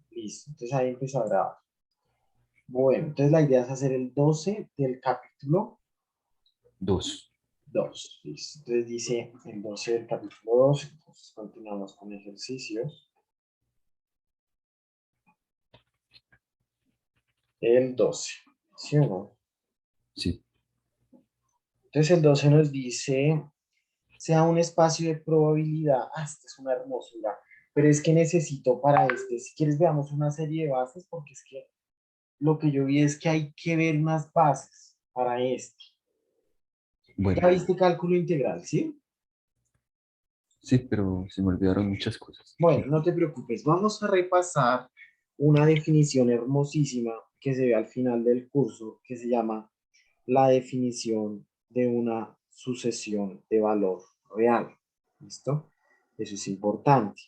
Listo, entonces ahí empezó a grabar. Bueno, entonces la idea es hacer el 12 del capítulo 2. 2. Listo, entonces dice el 12 del capítulo 2. Entonces continuamos con ejercicios. El 12, ¿sí o no? Sí. Entonces el 12 nos dice, sea un espacio de probabilidad. Ah, esta es una hermosura. Pero es que necesito para este, si quieres veamos una serie de bases, porque es que lo que yo vi es que hay que ver unas bases para este. Bueno, Ya viste cálculo integral, ¿sí? sí, pero se me olvidaron muchas cosas. Bueno, no te preocupes, vamos a repasar una definición hermosísima que se ve al final del curso, que se llama la definición de una sucesión de valor real. ¿Listo? Eso es importante.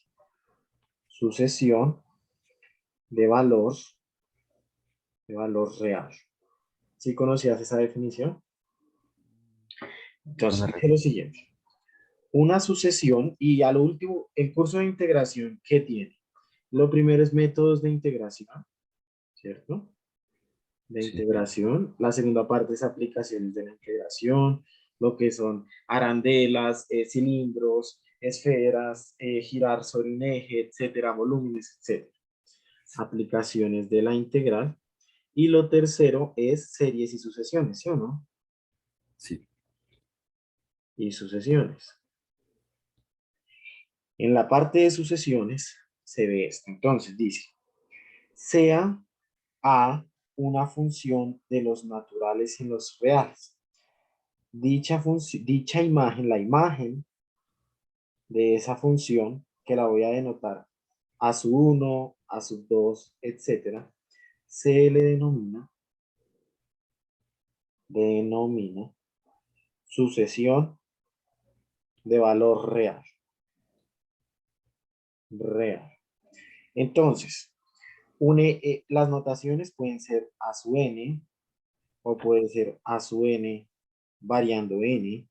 Sucesión de valor real. ¿Sí conocías esa definición? No me Entonces, dice lo recuerdo. siguiente. Una sucesión, y a lo último, el curso de integración, ¿qué tiene? Lo primero es métodos de integración, ¿cierto? De Sí. integración. La segunda parte es aplicaciones de la integración, lo que son arandelas, cilindros, esferas, girar sobre un eje, etcétera, volúmenes, etcétera. Aplicaciones de la integral. Y lo tercero es series y sucesiones, ¿sí o no? Sí. Y sucesiones. En la parte de sucesiones se ve esto. Entonces dice, sea A una función de los naturales y los reales. Dicha imagen, la imagen de esa función, que la voy a denotar a sub 1, a sub 2, etcétera, se le denomina sucesión de valor real. Real. Entonces, las notaciones pueden ser a sub n, o puede ser a sub n variando n,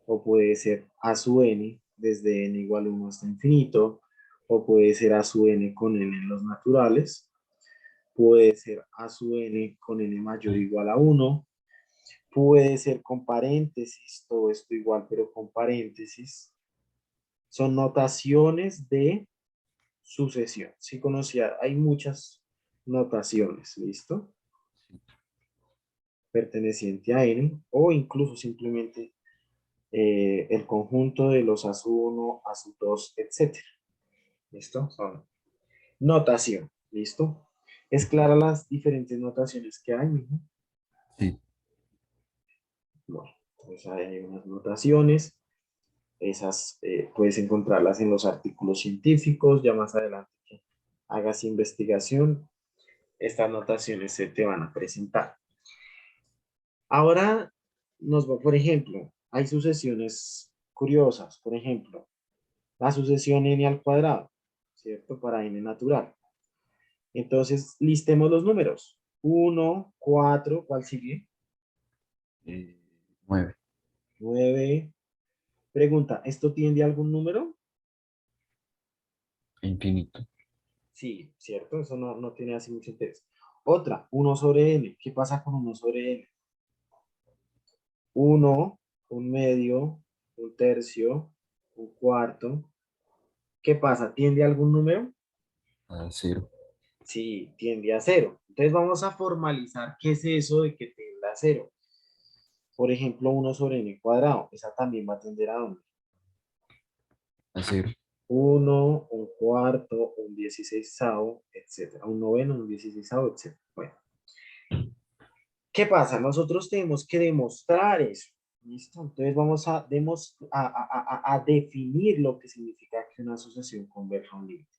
o puede ser a sub n desde n igual a 1 hasta infinito, o puede ser a sub n con n en los naturales, puede ser a sub n con n mayor o igual a 1, puede ser con paréntesis, todo esto igual pero con paréntesis. Son notaciones de sucesión. Sí conocía, hay muchas notaciones, ¿listo? Perteneciente a n, o incluso simplemente el conjunto de los a sub 1, a sub 2, etcétera. ¿Listo? Son notación. ¿Listo? ¿Es clara las diferentes notaciones que hay, mijo? Sí. Bueno, pues hay unas notaciones. Esas puedes encontrarlas en los artículos científicos. Ya más adelante que hagas investigación, estas notaciones se te van a presentar. Ahora, por ejemplo, hay sucesiones curiosas. Por ejemplo, la sucesión n al cuadrado, ¿cierto? Para n natural. Entonces, listemos los números. 1, 4, ¿cuál sigue? 9. 9. Pregunta, ¿esto tiende a algún número? Infinito. Sí, ¿cierto? Eso no tiene así mucho interés. Otra, 1 sobre n. ¿Qué pasa con 1 sobre n? 1, un medio, un tercio, un cuarto. ¿Qué pasa? ¿Tiende a algún número? A 0. Sí, tiende a cero. Entonces vamos a formalizar qué es eso de que tiende a cero. Por ejemplo, 1 sobre n cuadrado. Esa también va a tender a dónde. A 0. 1, un cuarto, un 16avo, etcétera. Un noveno, un 16avo, etcétera. Bueno, ¿qué pasa? Nosotros tenemos que demostrar eso. ¿Listo? Entonces vamos a definir lo que significa que una asociación converja a un límite.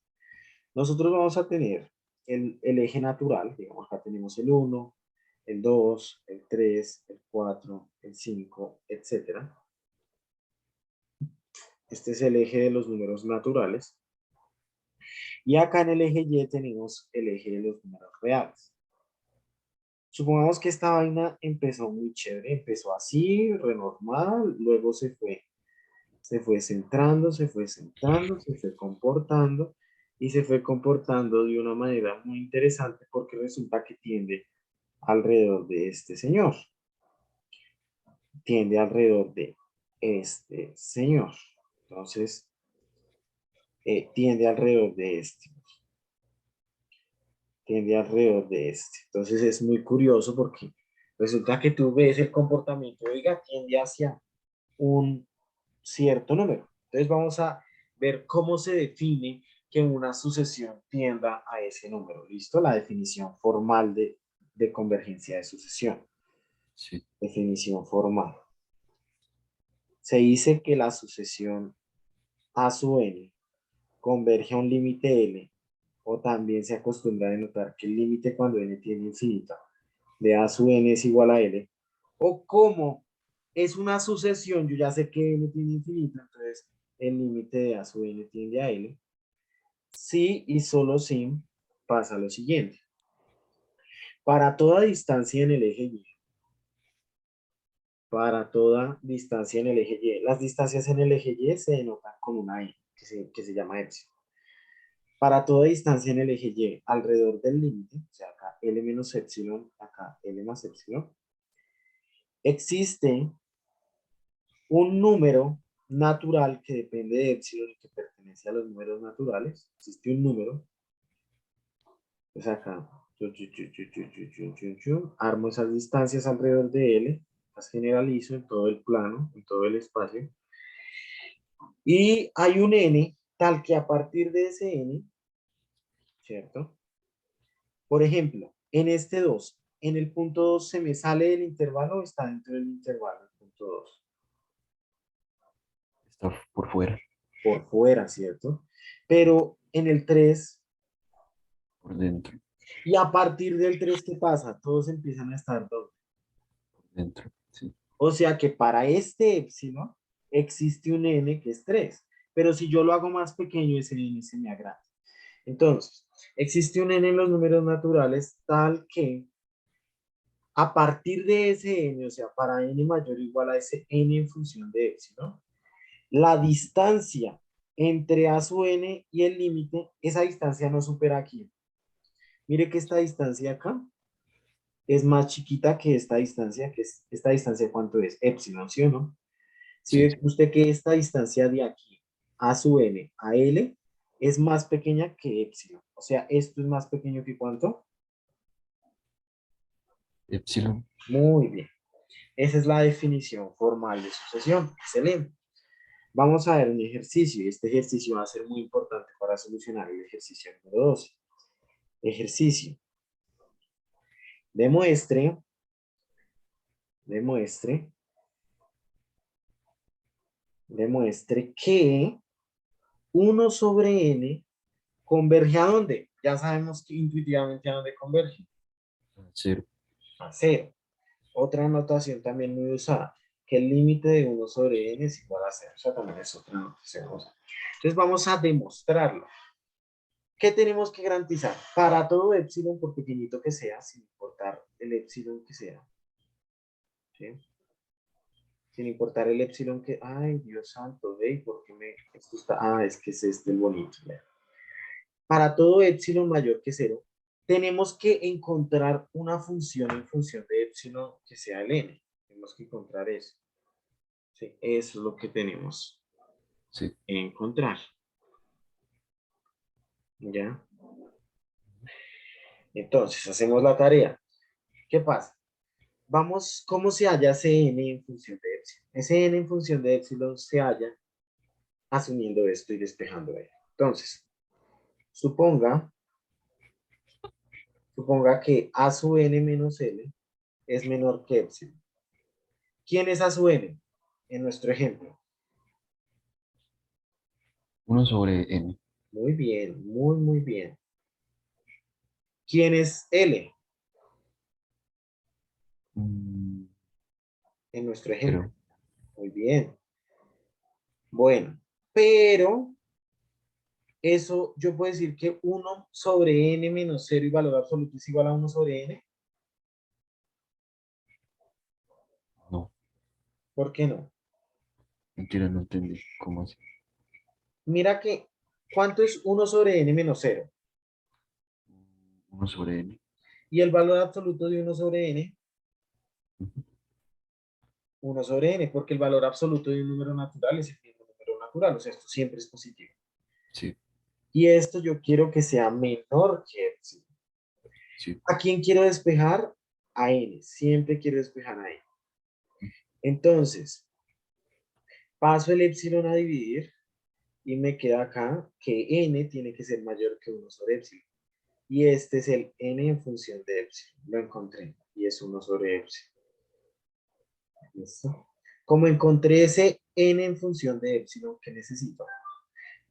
Nosotros vamos a tener el eje natural, digamos, acá tenemos el 1, el 2, el 3, el 4, el 5, etcétera. Este es el eje de los números naturales. Y acá en el eje Y tenemos el eje de los números reales. Supongamos que esta vaina empezó muy chévere, empezó así, renormal, luego se fue centrando, se fue comportando, y se fue comportando de una manera muy interesante porque resulta que tiende alrededor de este señor. Tiende alrededor de este señor. Entonces, tiende alrededor de este. Tiende alrededor de este. Entonces es muy curioso porque resulta que tú ves el comportamiento, oiga, tiende hacia un cierto número. Entonces vamos a ver cómo se define que una sucesión tienda a ese número. ¿Listo? La definición formal de convergencia de sucesión. Sí. Definición formal. Se dice que la sucesión A sub n converge a un límite L, o también se acostumbra a denotar que el límite cuando n tiene infinita de A sub n es igual a L, o como es una sucesión, yo ya sé que n tiene infinita, entonces el límite de A sub n tiende a L, si y solo si pasa lo siguiente. Para toda distancia en el eje Y, para toda distancia en el eje Y, las distancias en el eje Y se denotan con una I, que se llama epsilon. Para toda distancia en el eje Y alrededor del límite, o sea, acá L menos epsilon, acá L más epsilon, existe un número natural que depende de epsilon y que pertenece a los números naturales. Existe un número, pues acá, armo esas distancias alrededor de L, las generalizo en todo el plano, en todo el espacio, y hay un N tal que a partir de ese N, ¿cierto? Por ejemplo, en este 2, en el punto 2 se me sale del intervalo o está dentro del intervalo, el punto 2. Está por fuera, Por fuera, ¿cierto? Pero en el 3, por dentro, y a partir del 3, ¿qué pasa? Todos empiezan a estar doble. por dentro. Sí. O sea que para este épsilon existe un n que es 3. Pero si yo lo hago más pequeño, ese n se me agranda. Entonces, existe un n en los números naturales tal que a partir de ese n, o sea, para n mayor o igual a ese n en función de epsilon, la distancia entre a sub n y el límite, esa distancia no supera aquí. Mire que esta distancia acá es más chiquita que esta distancia, esta distancia, ¿cuánto es? Epsilon, ¿sí o no? Si Sí. ve usted que esta distancia de aquí a sub n a L es más pequeña que epsilon. O sea, esto es más pequeño que ¿cuánto? Epsilon. Muy bien. Esa es la definición formal de sucesión. Excelente. Vamos a ver un ejercicio y este ejercicio va a ser muy importante para solucionar el ejercicio número 12. Ejercicio. Demuestre, demuestre, demuestre que 1 sobre n converge ¿a dónde? Ya sabemos que intuitivamente a dónde converge. Cero. A cero. Otra anotación también muy usada, que el límite de 1 sobre n es igual a 0. O sea, también es otra anotación. Entonces vamos a demostrarlo. ¿Qué tenemos que garantizar? Para todo epsilon, por pequeñito que sea, sin importar el epsilon que sea, ¿sí? Sin importar el epsilon que, ay, Dios santo, ve, ¿por qué esto está, es que es este el bonito, ¿verdad? Para todo epsilon mayor que 0, tenemos que encontrar una función en función de epsilon que sea el n. Tenemos que encontrar eso. Sí, eso es lo que tenemos Sí. que encontrar. ¿Ya? Entonces, hacemos la tarea. ¿Qué pasa? Vamos, ¿cómo se halla ese n en función de epsilon? Ese n en función de epsilon se halla asumiendo esto y despejando esto. Entonces, suponga, suponga que a sub n menos l es menor que epsilon. ¿Quién es a sub n? En nuestro ejemplo. 1 sobre n. Muy bien, muy, muy bien. ¿Quién es l? Mm, En nuestro ejemplo. Pero Muy bien. Bueno, pero eso yo puedo decir que 1 sobre n menos 0 y valor absoluto es igual a 1 sobre n. no. ¿Por qué no? Mentira, no entendí. ¿Cómo así? Mira que ¿Cuánto es 1/n-0? 1/n. Y el valor absoluto de 1/n, Ujú. 1/n, porque el valor absoluto de un número natural es el mismo número natural, o sea, esto siempre es positivo. Sí, Y esto yo quiero que sea menor que epsilon. sí. ¿A quién quiero despejar? A n, siempre quiero despejar a n. Entonces, paso el epsilon a dividir y me queda acá que n tiene que ser mayor que 1/epsilon. Y este es el n en función de epsilon. Lo encontré y es 1/epsilon. ¿Listo? Como encontré ese n en función de epsilon que necesito,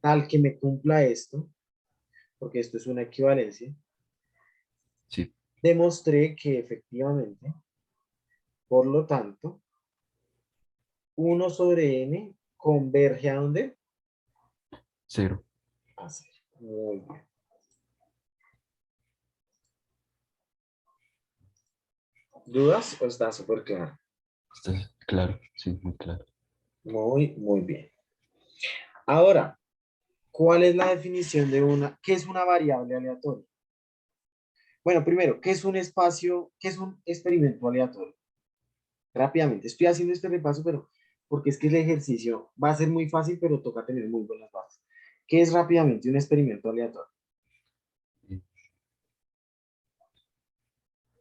tal que me cumpla esto, porque esto es una equivalencia, Sí, demostré que efectivamente, por lo tanto, 1/n converge a dónde? 0. A 0. Muy bien. ¿Dudas o está súper claro? Está claro, sí, muy claro. Muy, muy bien. Ahora, ¿cuál es la definición de qué es una variable aleatoria? Bueno, primero, ¿qué es un espacio, qué es un experimento aleatorio? Rápidamente, estoy haciendo este repaso, pero porque es que el ejercicio va a ser muy fácil, pero toca tener muy buenas bases. ¿Qué es rápidamente un experimento aleatorio? Eh,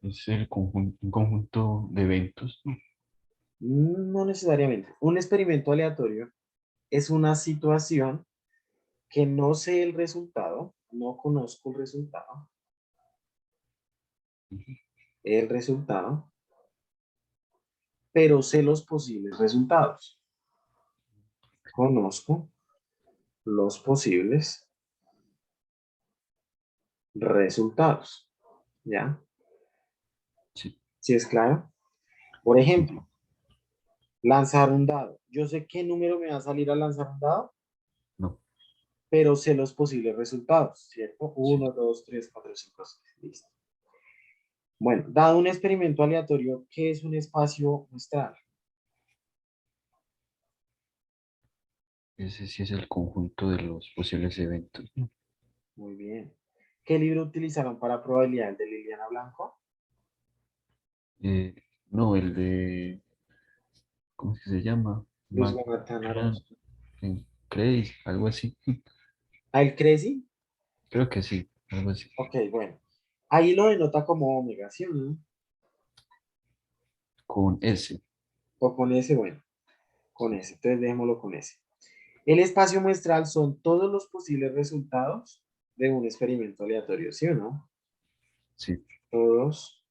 Es un conjunto de eventos, ¿no? No necesariamente. Un experimento aleatorio es una situación que no sé el resultado, no conozco Ujú. el resultado, pero sé los posibles resultados. Conozco los posibles resultados. ¿Ya? Sí, ¿Sí es claro? Por sí, ejemplo, lanzar un dado. Yo sé qué número me va a salir al lanzar un dado, no, pero sé los posibles resultados, ¿cierto? sí. 1, 2, 3, 4, 5, 6. Listo. Bueno, dado un experimento aleatorio, ¿qué es un espacio muestral? Ese sí es el conjunto de los posibles eventos, ¿no? Muy bien. ¿Qué libro utilizaron para probabilidad de Liliana Blanco? Eh, no, el de, ¿cómo es que se llama? Luis Jonathan McLaren, Arroyo. Craig, algo así. ¿Ah, el Creci? Creo que sí, algo así. Ok, bueno. Ahí lo denota como omega, ¿sí o no? Con S. O con ese, bueno, con ese. Entonces dejémoslo con ese. El espacio muestral son todos los posibles resultados de un experimento aleatorio, ¿sí o no? Sí, Todos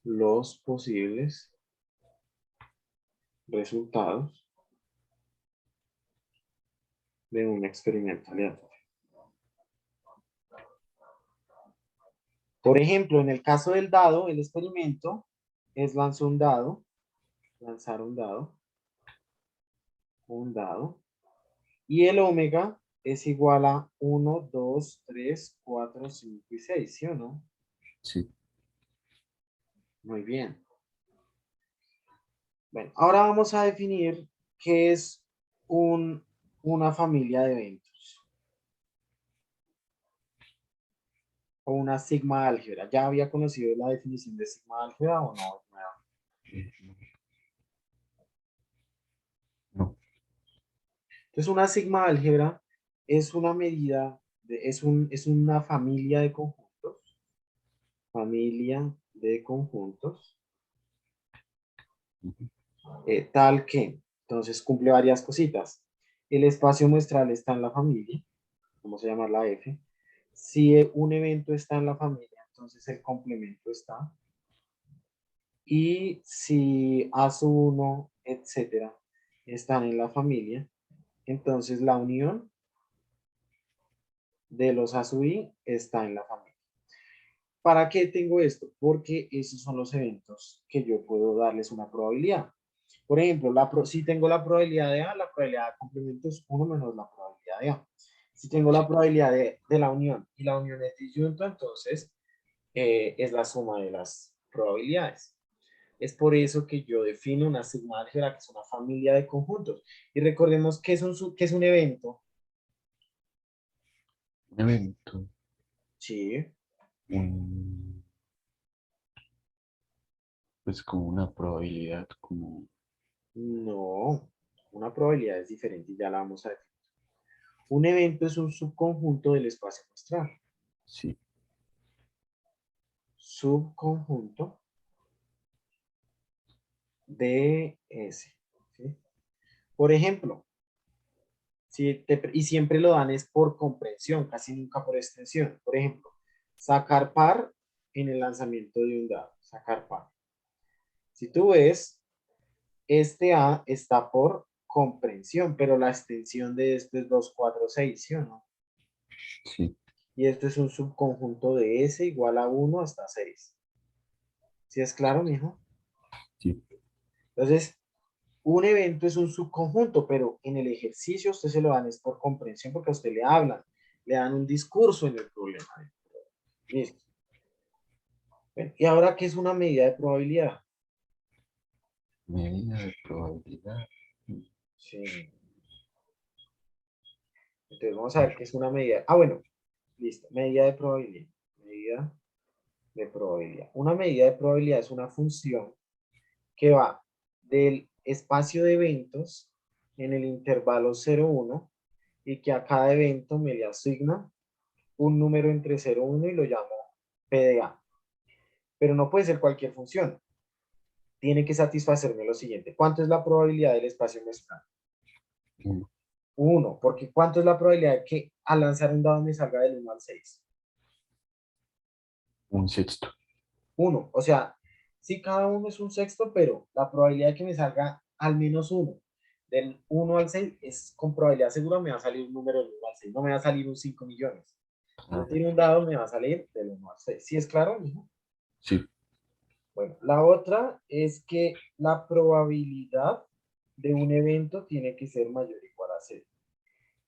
los posibles resultados de un experimento aleatorio. Por ejemplo, en el caso del dado, el experimento es lanzar un dado, y el omega es igual a 1, 2, 3, 4, 5 y 6, ¿sí o no? sí. Muy bien. Bueno, ahora vamos a definir qué es una familia de eventos o una sigma álgebra. ¿Ya había conocido la definición de sigma álgebra o no? No, no, Entonces, una sigma álgebra es una medida, es una familia de conjuntos, ujú, tal que, entonces, cumple varias cositas. El espacio muestral está en la familia, vamos a llamarla F. Si un evento está en la familia, entonces el complemento está. Y si A sub 1, etcétera, están en la familia, entonces la unión de los A sub I está en la familia. ¿Para qué tengo esto? Porque esos son los eventos que yo puedo darles una probabilidad. Por ejemplo, si tengo la probabilidad de A, la probabilidad de complemento es 1 menos la probabilidad de A. Si tengo la sí. probabilidad de la unión y la unión es disyunta, entonces es la suma de las probabilidades. Es por eso que yo defino una sigma álgebra que es una familia de conjuntos. Y recordemos que es un evento. Un evento, Sí, un, pues como una probabilidad, como, no. Una probabilidad es diferente y ya la vamos a ver. Un evento es un subconjunto del espacio muestral. sí, Subconjunto de S. ¿Sí? Por ejemplo, y siempre lo dan es por comprensión, casi nunca por extensión. Por ejemplo, sacar par en el lanzamiento de un dado. Sacar par. Si tú ves, este A está por comprensión, pero la extensión de esto es 2, 4, 6, ¿sí o no? sí, Y esto es un subconjunto de S igual a 1 hasta 6. ¿Sí es claro, mijo? sí. Entonces, un evento es un subconjunto, pero en el ejercicio usted se lo dan es por comprensión porque a usted le hablan, le dan un discurso en el problema. Listo. Bueno, ¿y ahora qué es una medida de probabilidad? Medida de probabilidad. Sí. Entonces vamos a ver qué es una medida. Ah, bueno, listo. Medida de probabilidad. Medida de probabilidad. Una medida de probabilidad es una función que va del espacio de eventos en el intervalo 0,1 y que a cada evento me le asigna un número entre 0,1 y lo llamo PDA. Pero no puede ser cualquier función. Tiene que satisfacerme lo siguiente. ¿Cuánto es la probabilidad del espacio muestral? Un, 1. Porque ¿cuánto es la probabilidad de que al lanzar un dado me salga del 1 al 6? un sexto. 1. O sea, sí, cada uno es un sexto, pero la probabilidad de que me salga al menos 1 del 1 al 6 es con probabilidad segura me va a salir un número del 1 al 6. No me va a salir un 5 millones. Yo Ah, tiro un dado, me va a salir del 1 al 6. ¿Sí es claro, mijo? sí, Bueno, la otra es que la probabilidad de un evento tiene que ser mayor o igual a 0.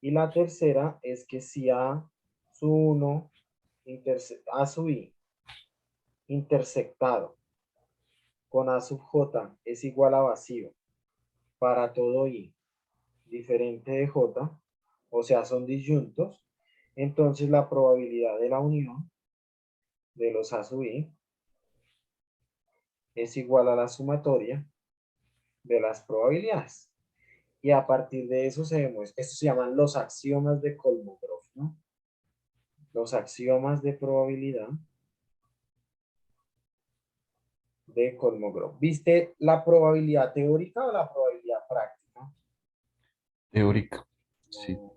Y la tercera es que si A sub 1, A sub I intersectado con A sub J es igual a vacío para todo I diferente de J, o sea, son disyuntos, entonces la probabilidad de la unión de los A sub I es igual a la sumatoria de las probabilidades. Y a partir de eso se demuestra, esto se llaman los axiomas de Kolmogorov, ¿no? Los axiomas de probabilidad de Kolmogorov. ¿Viste la probabilidad teórica o la probabilidad práctica? teórica. Sí, No.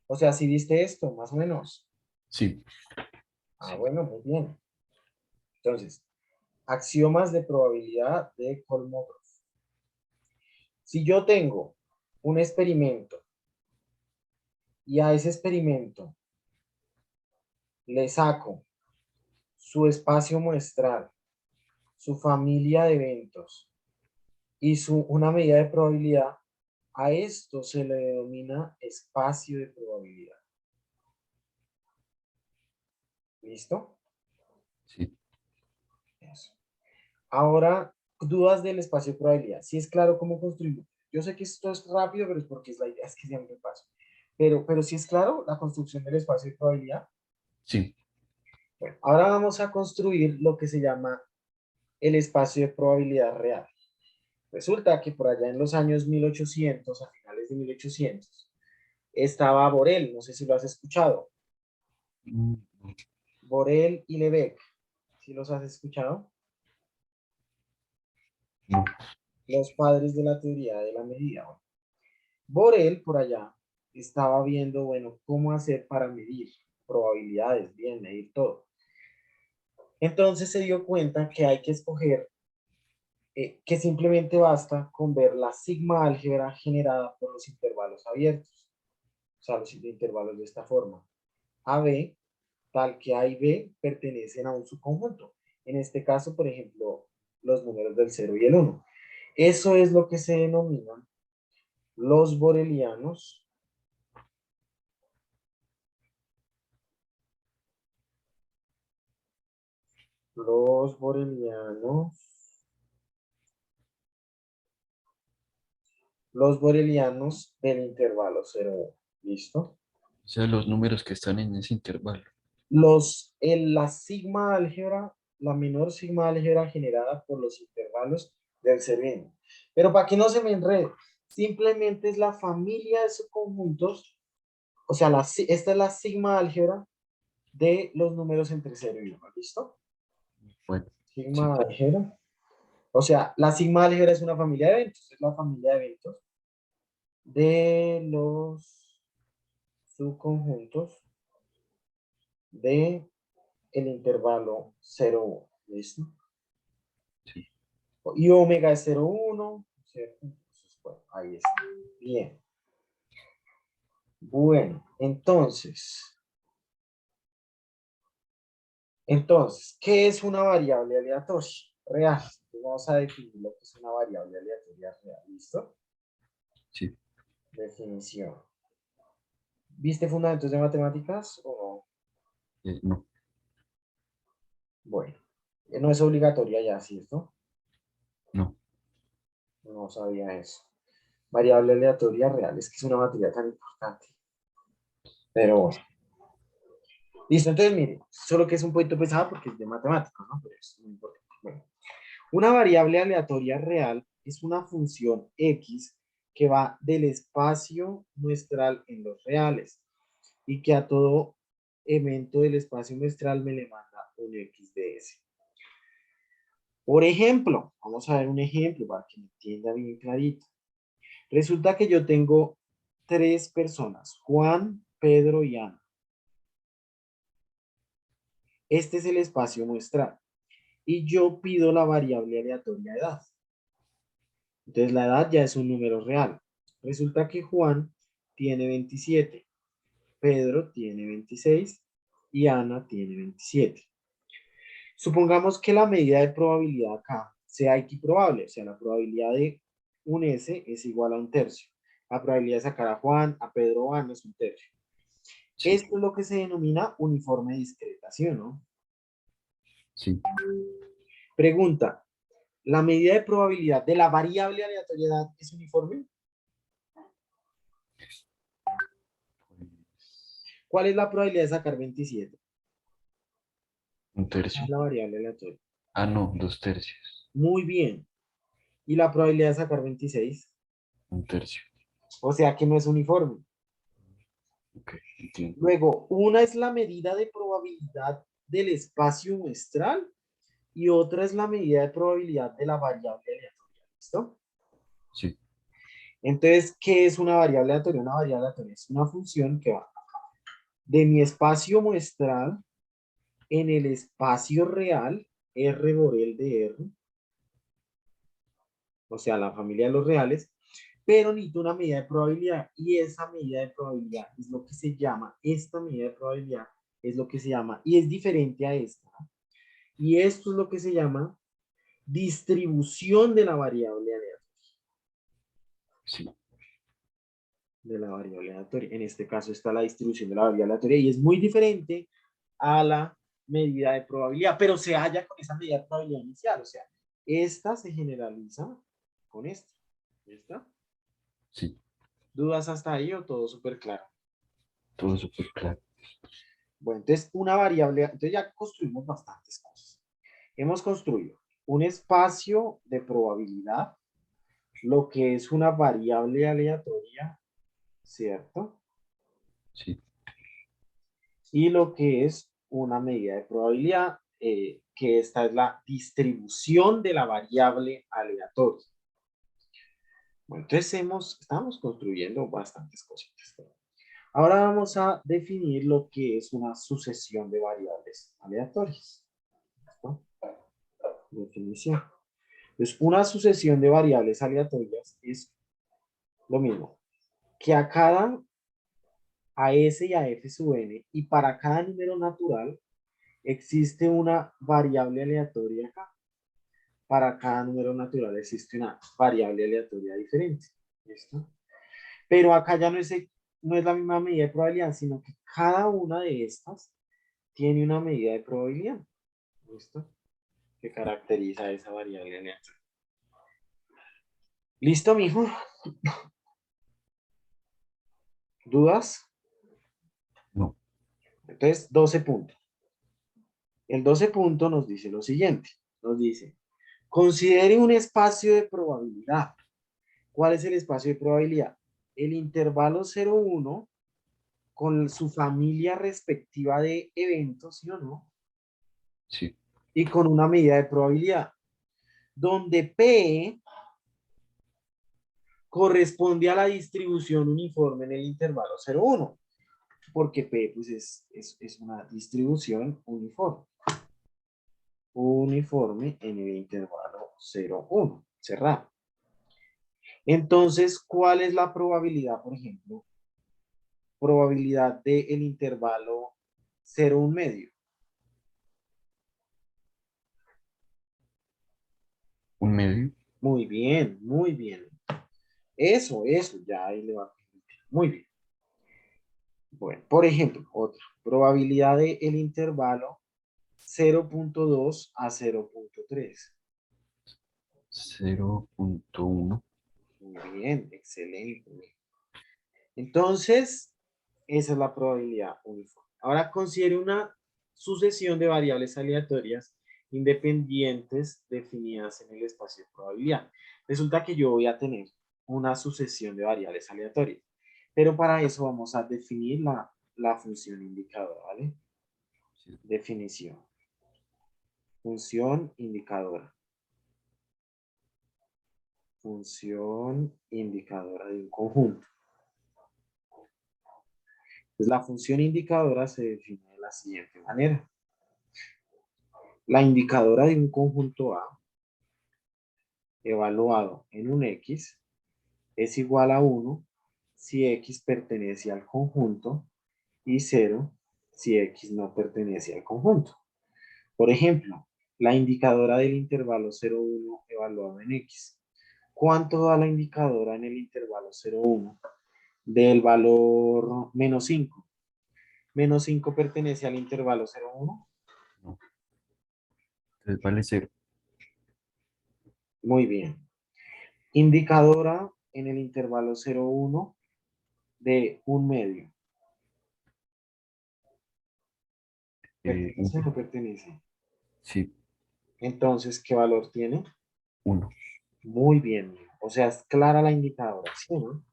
O sea, si viste esto, más o menos. sí, Ah, sí. bueno, muy bien. Entonces, axiomas de probabilidad de Kolmogorov. Si yo tengo un experimento y a ese experimento le saco su espacio muestral, su familia de eventos y una medida de probabilidad, a esto se le denomina espacio de probabilidad. ¿Listo? Sí. Eso. Ahora, dudas del espacio de probabilidad. Si es claro cómo construirlo. Yo sé que esto es rápido, pero es porque es la idea, es que siempre paso. Pero si es claro la construcción del espacio de probabilidad. Sí. Bueno, ahora vamos a construir lo que se llama el espacio de probabilidad real. Resulta que por allá en los años 1800, a finales de 1800, estaba Borel, no sé si lo has escuchado. Mm, Borel y Lebesgue, ¿sí los has escuchado? no, Los padres de la teoría de la medida. Bueno, Borel por allá estaba viendo, bueno, cómo hacer para medir probabilidades, bien, medir todo. Entonces se dio cuenta que hay que escoger, que simplemente basta con ver la sigma álgebra generada por los intervalos abiertos, o sea, los intervalos de esta forma. AB, tal que A y B pertenecen a un subconjunto. En este caso, por ejemplo, los números del 0 y el 1. Eso es lo que se denominan los borelianos. Los borelianos. Los borelianos del intervalo 0,1. ¿Listo? sea, los números que están en ese intervalo. La sigma álgebra, la menor sigma álgebra generada por los intervalos del sereno. Pero para que no se me enrede, simplemente es la familia de subconjuntos, o sea, esta es la sigma álgebra de los números entre 0 y 1, ¿listo? Bueno, sí, Sigma álgebra. O sea, la sigma álgebra es una familia de eventos, es la familia de eventos de los subconjuntos de el intervalo 0, 1, ¿listo? sí, Y omega es 0, 1, ¿cierto? Entonces, bueno, ahí está. Bien. Bueno, entonces, ¿qué es una variable aleatoria real? Entonces, vamos a definir lo que es una variable aleatoria real, ¿listo? sí. Definición. ¿Viste fundamentos de matemáticas o no? No, Bueno, no es obligatoria ya, ¿cierto? no. No sabía eso. Variable aleatoria real, es que es una materia tan importante. Pero bueno. Listo, entonces mire, solo que es un poquito pesado porque es de matemáticos, ¿no? Pero es muy importante. Bueno, una variable aleatoria real es una función x que va del espacio muestral en los reales y que a todo evento del espacio muestral me le manda un x de s. Por ejemplo, vamos a ver un ejemplo para que me entienda bien clarito. Resulta que yo tengo tres personas, Juan, Pedro y Ana. Este es el espacio muestral. Y yo pido la variable aleatoria edad. Entonces la edad ya es un número real. Resulta que Juan tiene 27, Pedro tiene 26 y Ana tiene 27. Supongamos que la medida de probabilidad acá sea equiprobable, o sea, la probabilidad de un S es igual a un tercio. La probabilidad de sacar a Juan, a Pedro o a Ana es un tercio. Sí, Esto es lo que se denomina uniforme discreta, ¿sí o no? sí. Pregunta, ¿la medida de probabilidad de la variable aleatoriedad es uniforme? Pues, ¿Cuál es la probabilidad de sacar 27? un Esa tercio. es la variable aleatoria. Ah, no, dos tercios. Muy bien. ¿Y la probabilidad de sacar 26? Un tercio. O sea que no es uniforme. Ok, entiendo. Luego, una es la medida de probabilidad del espacio muestral y otra es la medida de probabilidad de la variable aleatoria. ¿Listo? Sí, Entonces, ¿qué es una variable aleatoria? Una variable aleatoria es una función que va de mi espacio muestral en el espacio real, R por L de R, o sea, la familia de los reales, pero necesito una medida de probabilidad y esa medida de probabilidad es lo que se llama, esta medida de probabilidad es lo que se llama, y es diferente a esta, ¿no? Y esto es lo que se llama distribución de la variable aleatoria, sí, de la variable aleatoria. En este caso está la distribución de la variable aleatoria y es muy diferente a la medida de probabilidad, pero se halla con esa medida de probabilidad inicial, o sea, esta se generaliza con esta. ¿Listo? sí. ¿Dudas hasta ahí o todo súper claro? Todo súper claro. Bueno, entonces una variable, entonces ya construimos bastantes cosas. Hemos construido un espacio de probabilidad, lo que es una variable aleatoria, ¿cierto? Sí, Y lo que es una medida de probabilidad, que esta es la distribución de la variable aleatoria. Bueno, entonces estamos construyendo bastantes cositas. Ahora vamos a definir lo que es una sucesión de variables aleatorias. ¿Listo? Definición. Entonces, una sucesión de variables aleatorias es lo mismo que a S y a F sub n, y para cada número natural existe una variable aleatoria acá. Para cada número natural existe una variable aleatoria diferente. ¿Listo? Pero acá ya no es la misma medida de probabilidad, sino que cada una de estas tiene una medida de probabilidad. ¿Listo? Que caracteriza esa variable aleatoria. ¿Listo, mijo? ¿Dudas? Entonces, 12 puntos. El 12 punto nos dice lo siguiente. Nos dice, considere un espacio de probabilidad. ¿Cuál es el espacio de probabilidad? El intervalo 0,1 con su familia respectiva de eventos, ¿sí o no? Sí. Y con una medida de probabilidad, donde P corresponde a la distribución uniforme en el intervalo 0,1, porque P pues, es una distribución uniforme. Uniforme en el intervalo 0,1, cerrado. Entonces, ¿cuál es la probabilidad, por ejemplo? Probabilidad del intervalo 0,1 medio. Un medio. Muy bien, muy bien. Eso, ya ahí le va a permitir. Muy bien. Bueno, por ejemplo, otra. Probabilidad del intervalo 0,2 a 0,3. 0.1. Muy bien, excelente. Entonces, esa es la probabilidad uniforme. Ahora considere una sucesión de variables aleatorias independientes definidas en el espacio de probabilidad. Resulta que yo voy a tener una sucesión de variables aleatorias, pero para eso vamos a definir la función indicadora, ¿vale? Sí. Definición. Función indicadora. Función indicadora de un conjunto. Entonces, la función indicadora se define de la siguiente manera. La indicadora de un conjunto A evaluado en un X es igual a 1 si X pertenece al conjunto y 0 si X no pertenece al conjunto. Por ejemplo, la indicadora del intervalo 0,1 evaluado en X. ¿Cuánto da la indicadora en el intervalo 0,1 del valor menos 5? Menos 5 pertenece al intervalo 0,1. No. Entonces vale 0. Muy bien. Indicadora en el intervalo 0,1 de un medio. ¿Pertenece o no pertenece? Sí, Entonces, ¿qué valor tiene? 1. Muy bien. O sea, es clara la indicadora, ¿sí, no?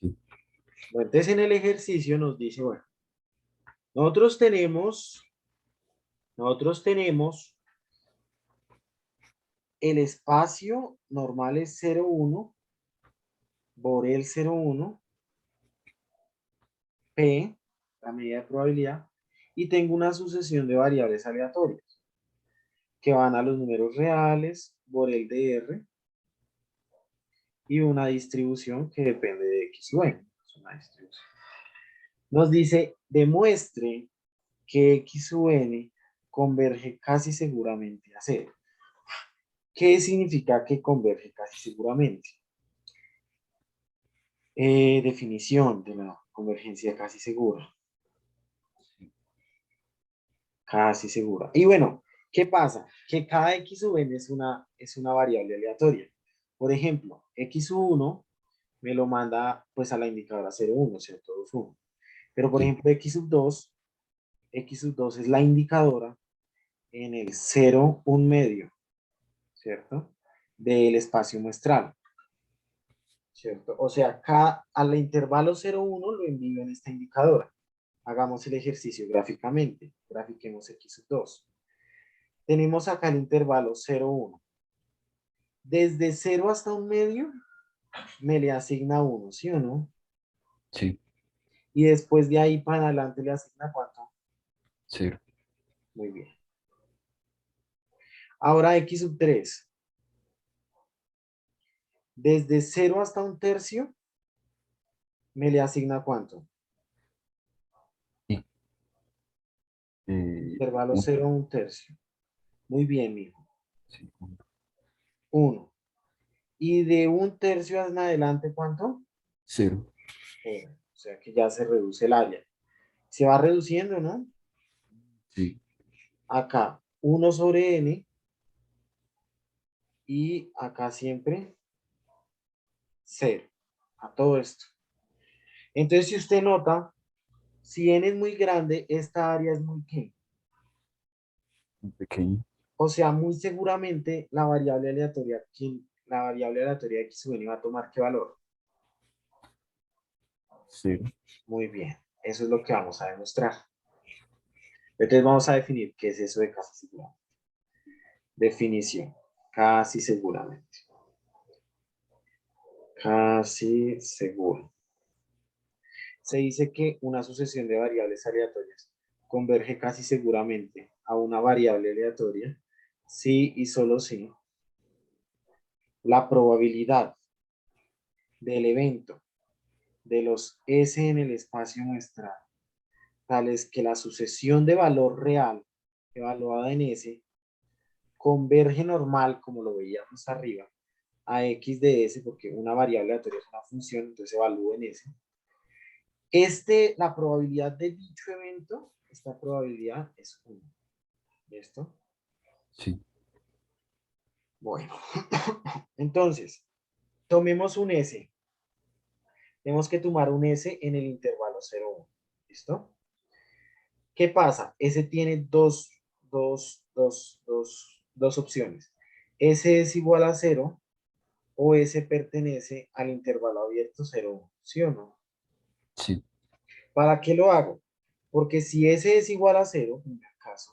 Sí. Bueno, entonces en el ejercicio nos dice, bueno, nosotros tenemos, nosotros tenemos el espacio normal es 0,1 por el 0,1, P, la medida de probabilidad, y tengo una sucesión de variables aleatorias que van a los números reales por el de R y una distribución que depende de X o Y. Es una distribución. Nos dice, demuestre que X sub n converge casi seguramente a cero. ¿Qué significa que converge casi seguramente? Definición de la convergencia casi segura. Casi segura. Y bueno, ¿qué pasa? Que cada X sub n es una variable aleatoria. Por ejemplo, X sub 1 me lo manda pues a la indicadora 0,1, ¿cierto? 2, 1. Pero por Sí. ejemplo, X sub 2 es la indicadora en el 0, 1 medio, ¿cierto? Del espacio muestral, ¿cierto? O sea, acá al intervalo 0,1 lo envío en esta indicadora. Hagamos el ejercicio gráficamente. Grafiquemos X sub 2. Tenemos acá el intervalo 0,1. Desde 0 hasta 1 medio me le asigna 1, ¿sí o no? Sí. Y después de ahí para adelante le asigna ¿cuánto? 0. Muy bien. Ahora X sub 3. Desde 0 hasta 1 tercio me le asigna ¿cuánto? Y Intervalo 1. 0 a 1 tercio. Muy bien, mijo. Sí, 1. 1. Y de 1 tercio en adelante, ¿cuánto? 0. 0. O sea que ya se reduce el área. Se va reduciendo, ¿no? Sí. Acá 1 sobre n y acá siempre 0. A todo esto. Entonces, si usted nota, Si n es muy grande, esta área es muy ¿qué? muy pequeño. O sea, muy seguramente la variable aleatoria, x sub n va a tomar ¿qué valor? 0. Muy bien, eso es lo que vamos a demostrar. Entonces vamos a definir qué es eso de casi seguramente. Definición, casi seguramente. Casi seguro. Se dice que una sucesión de variables aleatorias converge casi seguramente a una variable aleatoria si y solo si la probabilidad del evento de los S en el espacio muestral, tal es que la sucesión de valor real evaluada en S converge normal, como lo veíamos arriba, a X de S, porque una variable aleatoria es una función, entonces evalúo en S. La probabilidad de dicho evento, esta probabilidad es 1. ¿Listo? Sí, Bueno, entonces, tomemos un S. Tenemos que tomar un S en el intervalo 0,1. ¿Listo? ¿Qué pasa? S tiene dos opciones. S es igual a 0 o S pertenece al intervalo abierto 0,1. ¿Sí o no? sí. ¿Para qué lo hago? Porque si S es igual a 0, en el caso,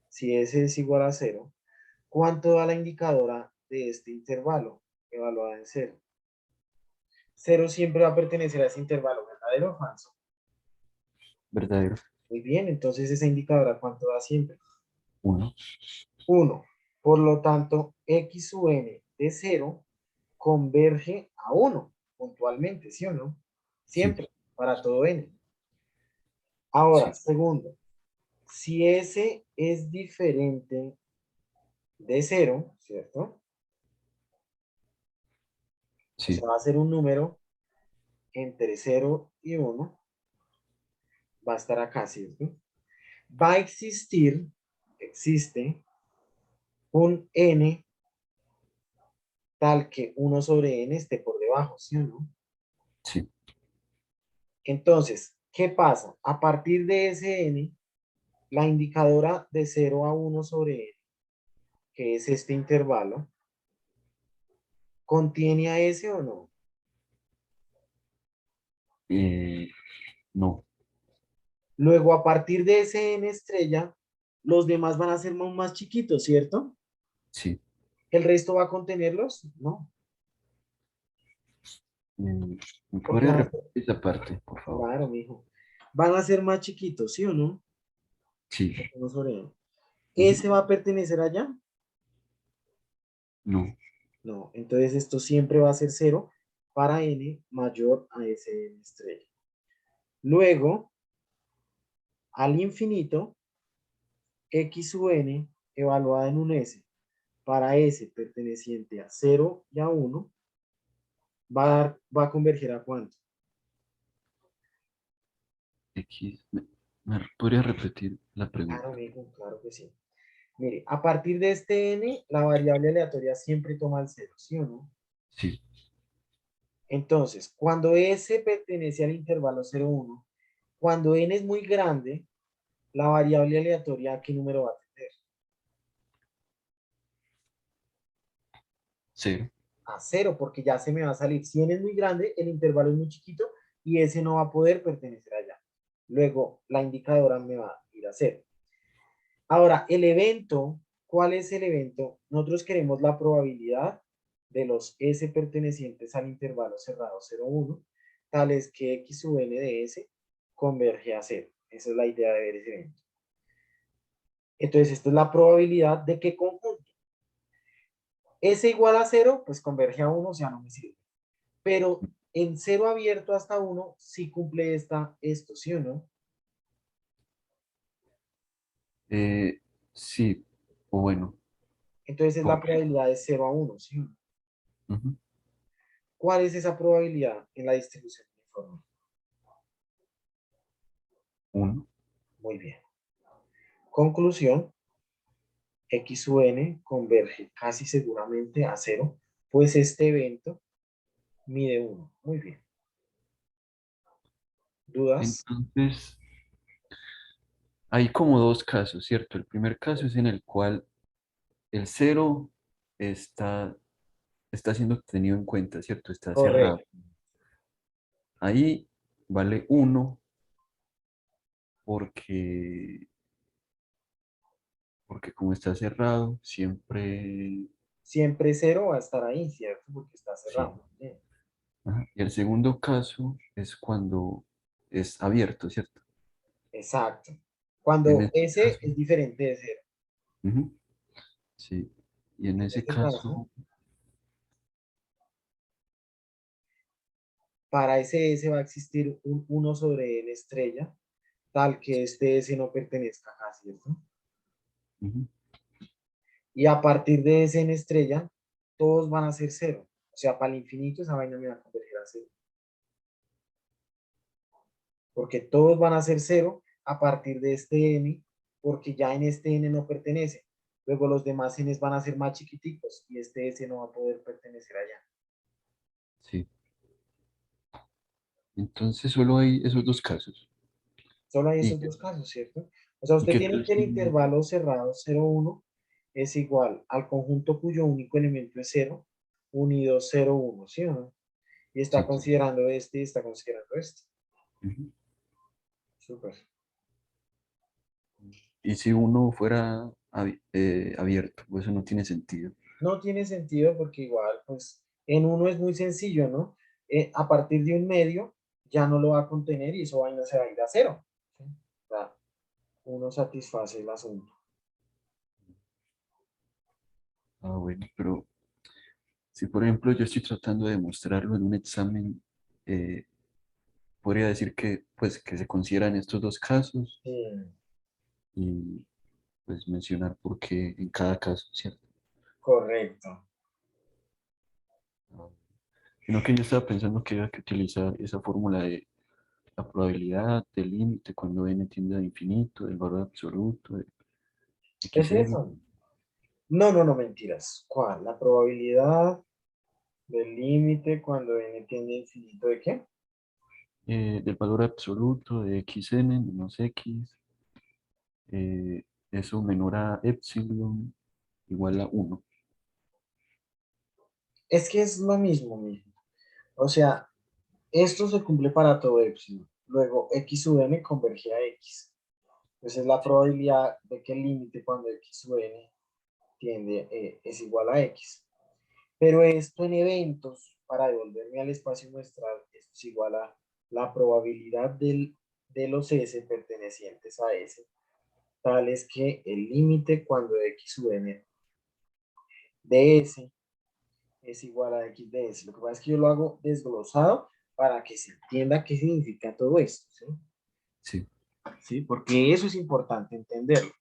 si S es igual a 0, ¿cuánto da la indicadora de este intervalo evaluada en 0? 0 siempre va a pertenecer a ese intervalo, ¿verdadero o falso? Verdadero. Muy bien, entonces esa indicadora, ¿cuánto da siempre? 1. 1. Por lo tanto, x sub n de 0 converge a 1 puntualmente, ¿sí o no? Sí, Siempre, para todo n. Ahora, sí, segundo, si s es diferente de 0, ¿cierto? O sí. sea, va a ser un número entre 0 y 1, va a estar acá, ¿cierto? Va a existe un n tal que 1 sobre n esté por debajo, ¿sí o no? Sí. Entonces, ¿qué pasa? A partir de ese n, la indicadora de 0 a 1 sobre n, que es este intervalo, ¿contiene a s o no? Eh, no. Luego, a partir de ese n estrella, los demás van a ser más chiquitos, ¿cierto? Sí. ¿El resto va a contenerlos? No, ¿Me porque podría van a ser, repetir esa parte, por favor? claro, mijo, van a ser más chiquitos, ¿sí o no? Sí. 1 sobre n. Ujú. ¿Ese va a pertenecer allá? No. No, entonces esto siempre va a ser 0 para n mayor a ese n estrella. Luego, al infinito, x sub n evaluada en un s para s perteneciente a 0 y a 1 va a converger a cuánto. X. ¿Me podría repetir la Claro, pregunta? amigo, claro que sí. Mire, a partir de este n, la variable aleatoria siempre toma el 0, ¿sí o no? Sí. Entonces, cuando s pertenece al intervalo 0, 1, cuando n es muy grande, la variable aleatoria, ¿a qué número va a tender? 0. A 0, porque ya se me va a salir. Si n es muy grande, el intervalo es muy chiquito y ese no va a poder pertenecer allá. Luego, la indicadora me va a ir a 0. Ahora, el evento, ¿cuál es el evento? Nosotros queremos la probabilidad de los S pertenecientes al intervalo cerrado 0, 1, tales que x sub n de S converge a 0. Esa es la idea de ver ese evento. Entonces, esta es la probabilidad de qué conjunto. S igual a 0, pues converge a 1, o sea, no me sirve. Pero en 0 abierto hasta 1, sí cumple esto, ¿sí o no? Sí. O bueno. Entonces, la Podría. probabilidad es 0 a 1, ¿sí o no? Ujú. ¿Cuál es esa probabilidad en la distribución uniforme? 1. Muy bien. Conclusión, x sub n converge casi seguramente a 0, pues este evento mide 1. Muy bien. ¿Dudas? Entonces, hay como dos casos, ¿cierto? El primer caso es en el cual el cero está, está siendo tenido en cuenta, ¿cierto? Está cerrado. Correcto. Ahí vale uno porque, porque como está cerrado, siempre, Siempre cero va a estar ahí, ¿cierto? Porque está sí. cerrado. Bien. Ajá. Y el segundo caso es cuando es abierto, ¿cierto? Exacto. En Cuando este S caso, es diferente de cero. ujú, sí. Y en En ese este caso, caso, para ese S va a existir un uno sobre N estrella, tal que este S no pertenezca acá, ¿cierto? ujú, Y a partir de ese N estrella, todos van a ser cero. O sea, para el infinito esa vaina me va a converger a cero. Porque todos van a ser cero a partir de este N, porque ya en este N no pertenece. Luego los demás N van a ser más chiquiticos y este S no va a poder pertenecer allá. sí. Entonces solo hay esos dos casos. Solo hay ¿Y, esos dos casos, ¿cierto? O sea, y usted qué tiene tal que el si... intervalo cerrado 0,1 es igual al conjunto cuyo único elemento es 0, unido 0,1, ¿sí o no? Y está Sí. considerando este y está considerando este. Ujú. Súper. Y si uno fuera abierto, pues eso no tiene sentido. No tiene sentido porque igual, pues, en uno es muy sencillo, ¿no? A partir de un medio ya no lo va a contener y eso vaina se va a ir a cero. ¿Sí? O sea, uno satisface el asunto. Ah, bueno, pero si por ejemplo yo estoy tratando de demostrarlo en un examen, eh, podría decir que, pues, que se consideran estos dos casos Sí, y pues mencionar por qué en cada caso, ¿cierto? correcto. Ah, sino que yo estaba pensando que había que utilizar esa fórmula de la probabilidad del límite cuando n tiende a infinito, el valor absoluto, de Es xn, eso. No, no, no, mentiras. ¿Cuál? La probabilidad del límite cuando n tiende a infinito de qué? del valor absoluto de xn menos x, eso menor a epsilon igual a uno. Es que es lo mismo, mismo. O sea, esto se cumple para todo epsilon. Luego, x sub n converge a x. Esa es la Sí, probabilidad de que el límite cuando x sub n tiende, es igual a x. Pero esto en eventos, para devolverme al espacio muestral, esto es igual a la probabilidad de los S pertenecientes a S, tal es que el límite cuando x sub n de S es igual a x de S. Lo que pasa es que yo lo hago desglosado para que se entienda qué significa todo esto, ¿sí? sí, ¿Sí? Porque eso es importante entenderlo.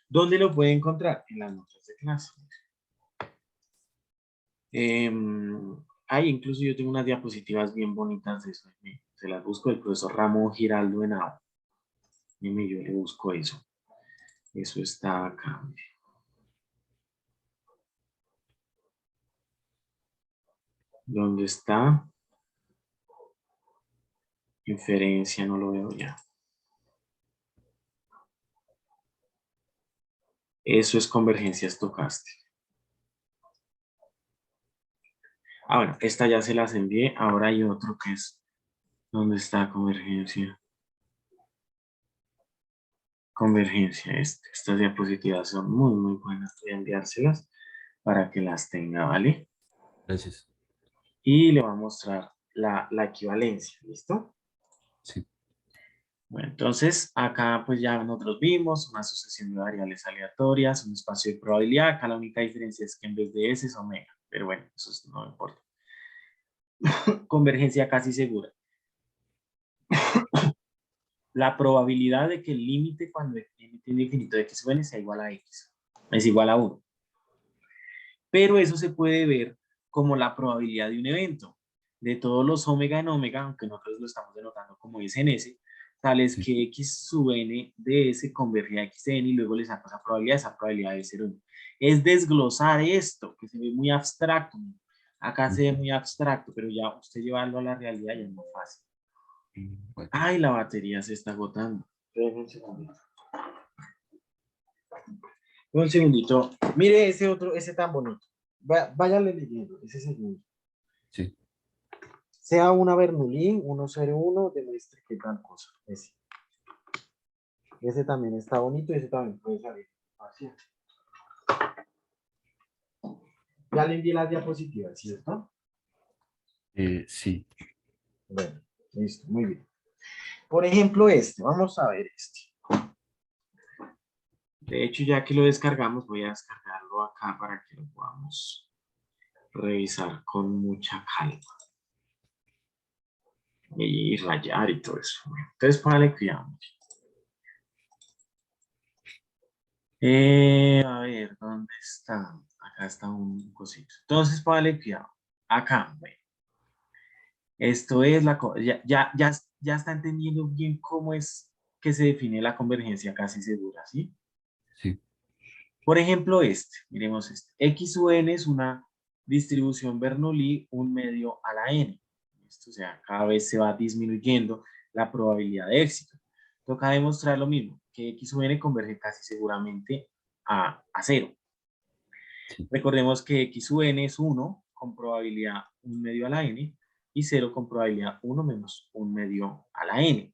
¿Dónde lo puede encontrar? En las notas de clase. Ahí incluso yo tengo unas diapositivas bien bonitas de eso. Se las busco del profesor Ramón Giraldo Henao. Dime, yo le busco eso. Eso está acá. ¿Dónde está? Inferencia, no lo veo ya. Eso es convergencia estocástica. Ah, bueno, esta ya se las envié. Ahora hay otro que es, ¿dónde está convergencia? Convergencia. Estas diapositivas son muy, muy buenas. Voy a enviárselas para que las tenga, ¿vale? gracias. Y le va a mostrar la equivalencia, ¿listo? Sí, Bueno, entonces acá pues ya nosotros vimos una sucesión de variables aleatorias, un espacio de probabilidad. Acá la única diferencia es que en vez de S es omega, pero bueno, no importa. Convergencia casi segura. La probabilidad de que el límite cuando n tiende a infinito de x sub n sea igual a x es igual a 1. Pero eso se puede ver como la probabilidad de un evento. De todos los omega en omega, aunque nosotros lo estamos denotando como S en S, tal es sí. que x sub n de S converge a x de n y luego le saco esa probabilidad de ser 1. Es desglosar esto, que se ve muy abstracto. Acá se ve Ujú. muy abstracto, pero ya usted llevarlo a la realidad ya es muy fácil. Bueno, Ay, la batería se está agotando. Espérenme un segundito. Un segundito. Mire ese otro, ese tan bonito. Váyale leyendo, ese segundo. Sí. Sea una Bernoulli 101, demuestre qué tal cosa. Ese también está bonito y ese también puede salir. Así. Ya le envié las diapositivas, ¿cierto? Sí. Bueno, listo, muy bien. Por ejemplo, este, vamos a ver este. De hecho, ya que lo descargamos, voy a descargarlo acá para que lo podamos revisar con mucha calma. Y rayar y todo eso. Entonces, póngale cuidado. A ver, ¿dónde está? Acá está un cosito. Entonces, póngale cuidado. Acá, bueno. Esto es ya está entendiendo bien cómo es que se define la convergencia casi segura, ¿sí? Sí. Por ejemplo, este, miremos este. X u n es una distribución Bernoulli, un medio a la n. Esto, o sea, cada vez se va disminuyendo la probabilidad de éxito. Toca demostrar lo mismo, que X u n converge casi seguramente a 0. Sí. Recordemos que X u n es 1 con probabilidad 1 medio a la n y 0 con probabilidad 1 menos 1 medio a la n.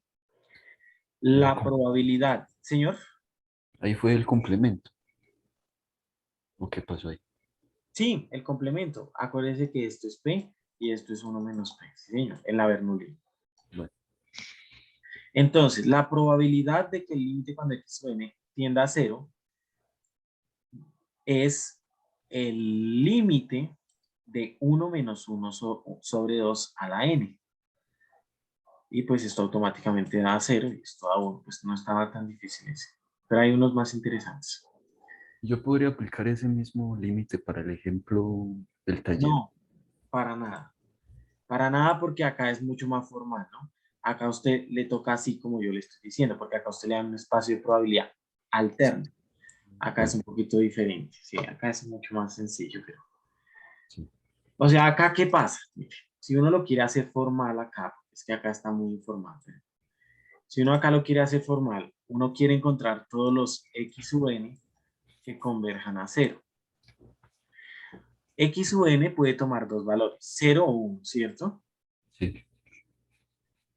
La probabilidad, señor. Ahí fue el complemento. ¿O qué pasó ahí? Sí, el complemento. Acuérdense que esto es P y esto es 1 menos P. Sí, señor, en la Bernoulli. Bueno, Entonces, la probabilidad de que el límite cuando X sub n tienda a 0 es el límite de 1 menos 1 sobre 2 a la n. Y pues esto automáticamente da 0 y esto da 1. Pues no estaba tan difícil ese. Pero hay unos más interesantes. yo podría aplicar ese mismo límite para el ejemplo del taller. No, para nada. Para nada porque acá es mucho más formal, ¿no? Acá a usted le toca así como yo le estoy diciendo, porque acá a usted le dan un espacio de probabilidad Sí. alterno. Acá es Bueno, un poquito diferente, sí, acá es mucho más sencillo, pero... sí. O sea, acá, ¿qué pasa? Mire, si uno lo quiere hacer formal acá, es que acá está muy informal, pero si uno acá lo quiere hacer formal, uno quiere encontrar todos los X sub n que converjan a 0. X sub n puede tomar dos valores, 0 o 1, ¿cierto? Sí.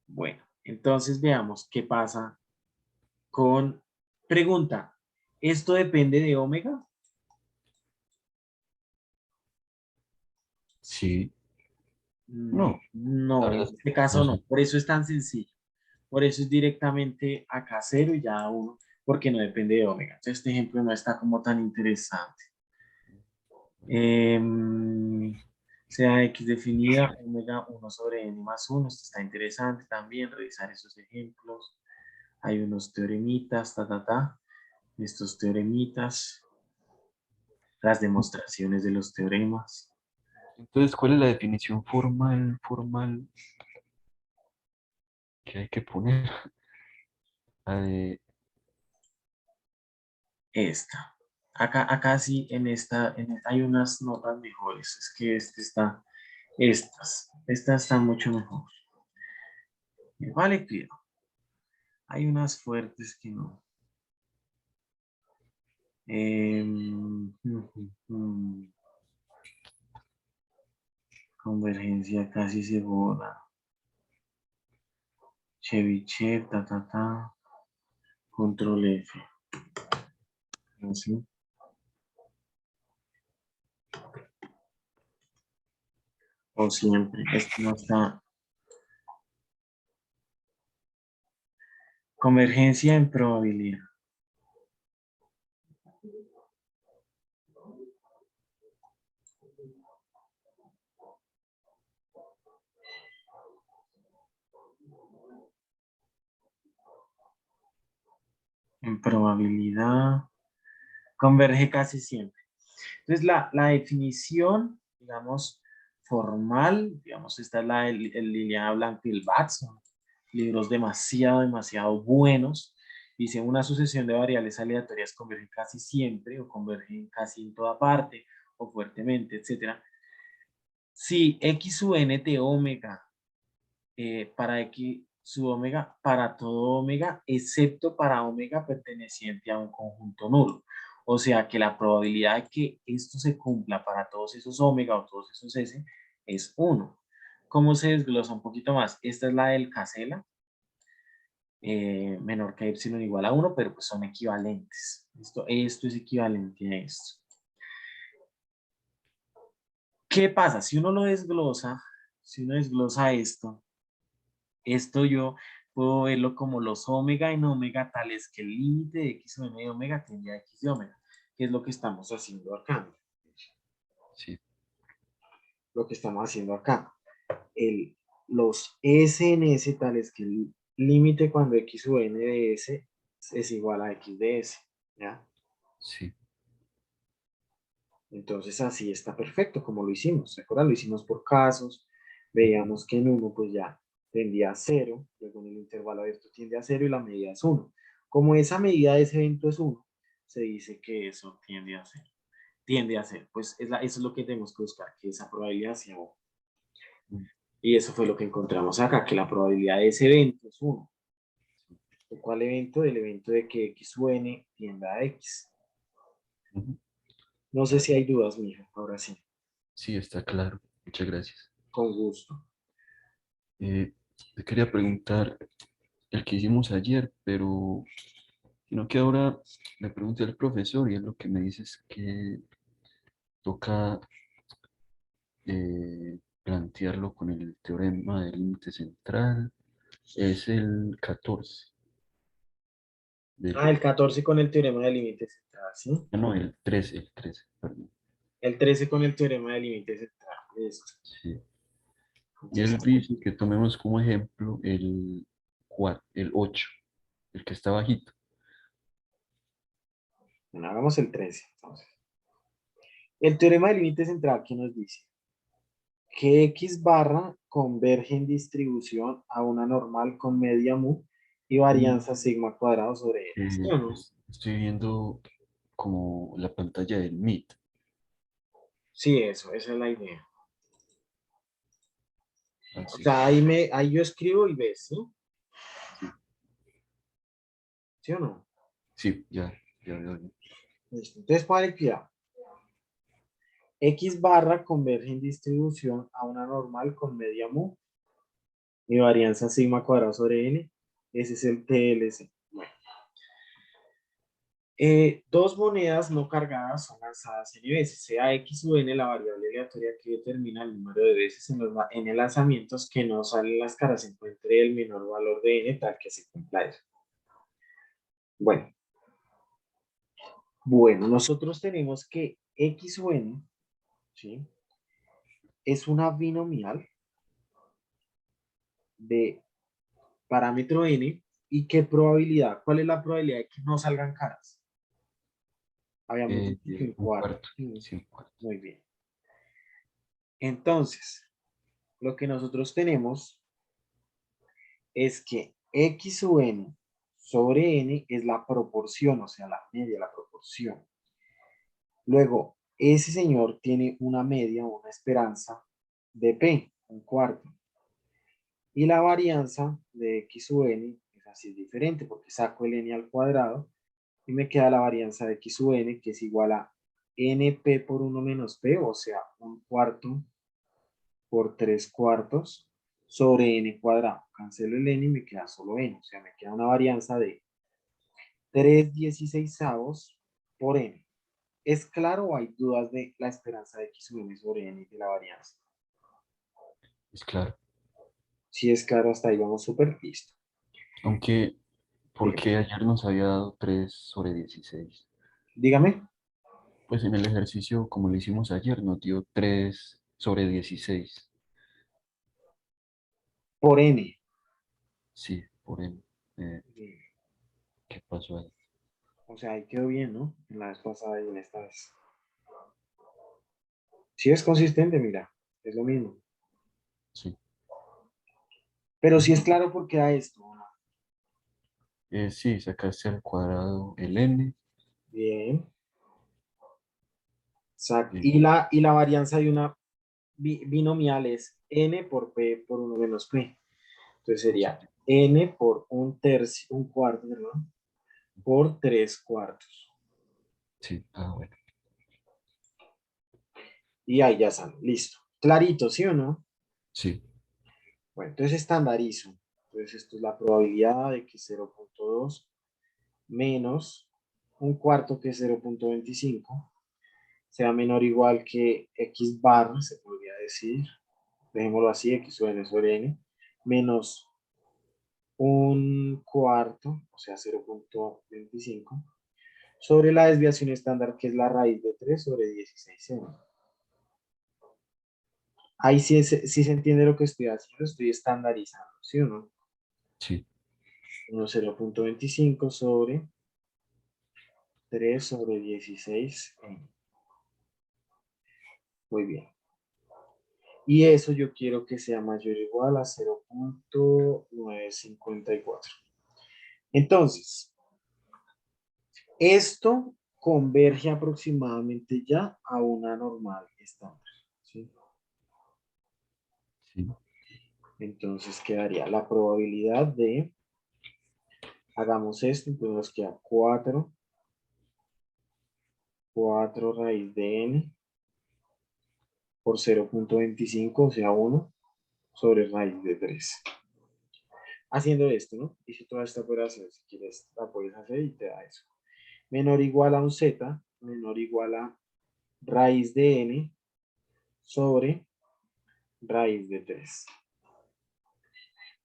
Bueno, entonces veamos qué pasa con pregunta. ¿Esto depende de omega? Sí. Mm, No, la no, en verdad es que este no caso no. sé. Por eso es tan sencillo. Por eso es directamente acá 0 y ya 1, porque no depende de omega. Entonces, este ejemplo no está como tan interesante. Sea X definida, omega 1 sobre n más 1. Esto está interesante también, revisar esos ejemplos. Hay unos teoremitas, estos teoremitas, las demostraciones de los teoremas. Entonces, ¿cuál es la definición formal que hay que poner? La de, Esta. Acá sí, hay unas notas mejores. Es que estas están mucho mejor. Vale, cuidado. Hay unas fuertes que no. Convergencia casi segura. Chebyshev, control F. Así. O siempre. Esto no está. Convergencia en probabilidad. En probabilidad. Converge casi siempre. Entonces, la definición, digamos, formal, digamos, esta es la de Liliana Blanco y el Batson, libros demasiado buenos. Dice, una sucesión de variables aleatorias convergen casi siempre o convergen casi en toda parte o fuertemente, etcétera. Si X sub n de omega para X sub omega, para todo omega, excepto para omega perteneciente a un conjunto nulo. O sea que la probabilidad de que esto se cumpla para todos esos omega o todos esos S es 1. ¿Cómo se desglosa un poquito más? Esta es la del Casella, menor que epsilon igual a 1, pero pues son equivalentes. Esto es equivalente a esto. ¿Qué pasa? Si uno lo desglosa, si uno desglosa esto yo puedo verlo como los omega en omega tales que el límite de x o n de omega tiende a x de omega, que es lo que estamos haciendo acá. Sí. Lo que estamos haciendo acá. Los S en S tales que el límite cuando x o n de S es igual a x de S. ¿Ya? Sí. Entonces así está perfecto, como lo hicimos. ¿Recuerda? Lo hicimos por casos. Veíamos que en uno pues ya tendía a 0, luego en el intervalo abierto tiende a 0 y la medida es 1. Como esa medida de ese evento es 1, se dice que eso tiende a 0. Tiende a 0. Pues eso es lo que tenemos que buscar, que esa probabilidad sea 1. Mm. Y eso fue lo que encontramos acá, que la probabilidad de ese evento es 1. ¿De cuál evento? Del evento de que x o n tienda a x. Ujú. No sé si hay dudas, mijo. Ahora sí, Sí, está claro. Muchas gracias. con gusto. Te quería preguntar el que hicimos ayer, pero sino que ahora le pregunté al profesor y él lo que me dice es que toca plantearlo con el teorema del límite central. Es el 14 del, El 14 con el teorema de límite central, ¿sí? no, el trece, perdón. El 13 con el teorema de límite central. Listo. Sí. Y Entonces, él dice que tomemos como ejemplo el 8, el que está bajito. bueno, hagamos el 13. Entonces. El teorema de límite central, ¿qué nos dice? Que x barra converge en distribución a una normal con media mu y varianza sigma cuadrado sobre L. ¿Sí o no? Estoy viendo como la pantalla del Meet. Sí, eso, esa es la idea. O Así. sea, ahí yo escribo y ves, ¿sí? Sí, ¿Sí o no? sí, ya veo bien. Listo. Entonces, para cuidado. X barra converge en distribución a una normal con media mu y varianza sigma cuadrado sobre n. Ese es el TLC. Bueno. Dos monedas no cargadas son lanzadas n veces, sea x o n la variable aleatoria que determina el número de veces en los n lanzamientos que no salen las caras encuentre el menor valor de n tal que se cumpla eso. Bueno, nosotros tenemos que x o n, ¿sí? Es una binomial de parámetro n y qué probabilidad, ¿cuál es la probabilidad de que no salgan caras? Habíamos dicho que un Un cuarto. cuarto, sí, un cuarto. Muy bien. Entonces, lo que nosotros tenemos es que x o n sobre n es la proporción, o sea, la media, la proporción. Luego, ese señor tiene una media, una esperanza de p, un cuarto. Y la varianza de x o n es así diferente, porque saco el n al cuadrado y me queda la varianza de x o n, que es igual a np por 1 menos p, o sea, un cuarto por 3 cuartos sobre n cuadrado. Cancelo el n y me queda solo n. O sea, me queda una varianza de 3/16 por n. ¿Es claro o hay dudas de la esperanza de x sub n sobre n y de la varianza? Es claro. Si es claro, hasta ahí vamos súper listo. Aunque, Dígame. porque ayer nos había dado 3/16. Dígame. Pues en el ejercicio, como lo hicimos ayer, nos dio 3/16. Por n. Sí, por el. ¿Qué pasó ahí? O sea, ahí quedó bien, ¿no? En la vez pasada y en esta vez. Si es consistente, mira, es lo mismo. Sí. Pero si es claro por qué da esto, ¿no? Sí, sacaste al cuadrado el n. Bien. Exacto. eh, Y la varianza de una binomial es n por p por 1 menos p. Entonces sí, sería n por un tercio, un cuarto, perdón, por 3 cuartos. Sí. Ah, bueno. Y ahí ya sale, listo. Clarito, ¿sí o no? Sí. Bueno, entonces estandarizo. Entonces esto es la probabilidad de que 0.2 menos un cuarto que es 0.25 sea menor o igual que x bar, se podría decir, dejémoslo así, x sobre n sobre n, menos un cuarto, o sea, 0.25, sobre la desviación estándar, que es la raíz de 3 sobre 16n. Ahí sí se entiende lo que estoy haciendo, estoy estandarizando, ¿sí o no? Sí. 0.25 sobre 3 sobre 16n. Muy bien. Y eso yo quiero que sea mayor o igual a 0.954. Entonces, esto converge aproximadamente ya a una normal estándar, ¿sí? Sí. Entonces quedaría la probabilidad de, hagamos esto, entonces nos queda 4 raíz de n por 0.25, o sea, 1 sobre raíz de 3. Haciendo esto, ¿no? Hice toda esta operación, si quieres la puedes hacer y te da eso. Menor o igual a un z, menor o igual a raíz de n sobre raíz de 3.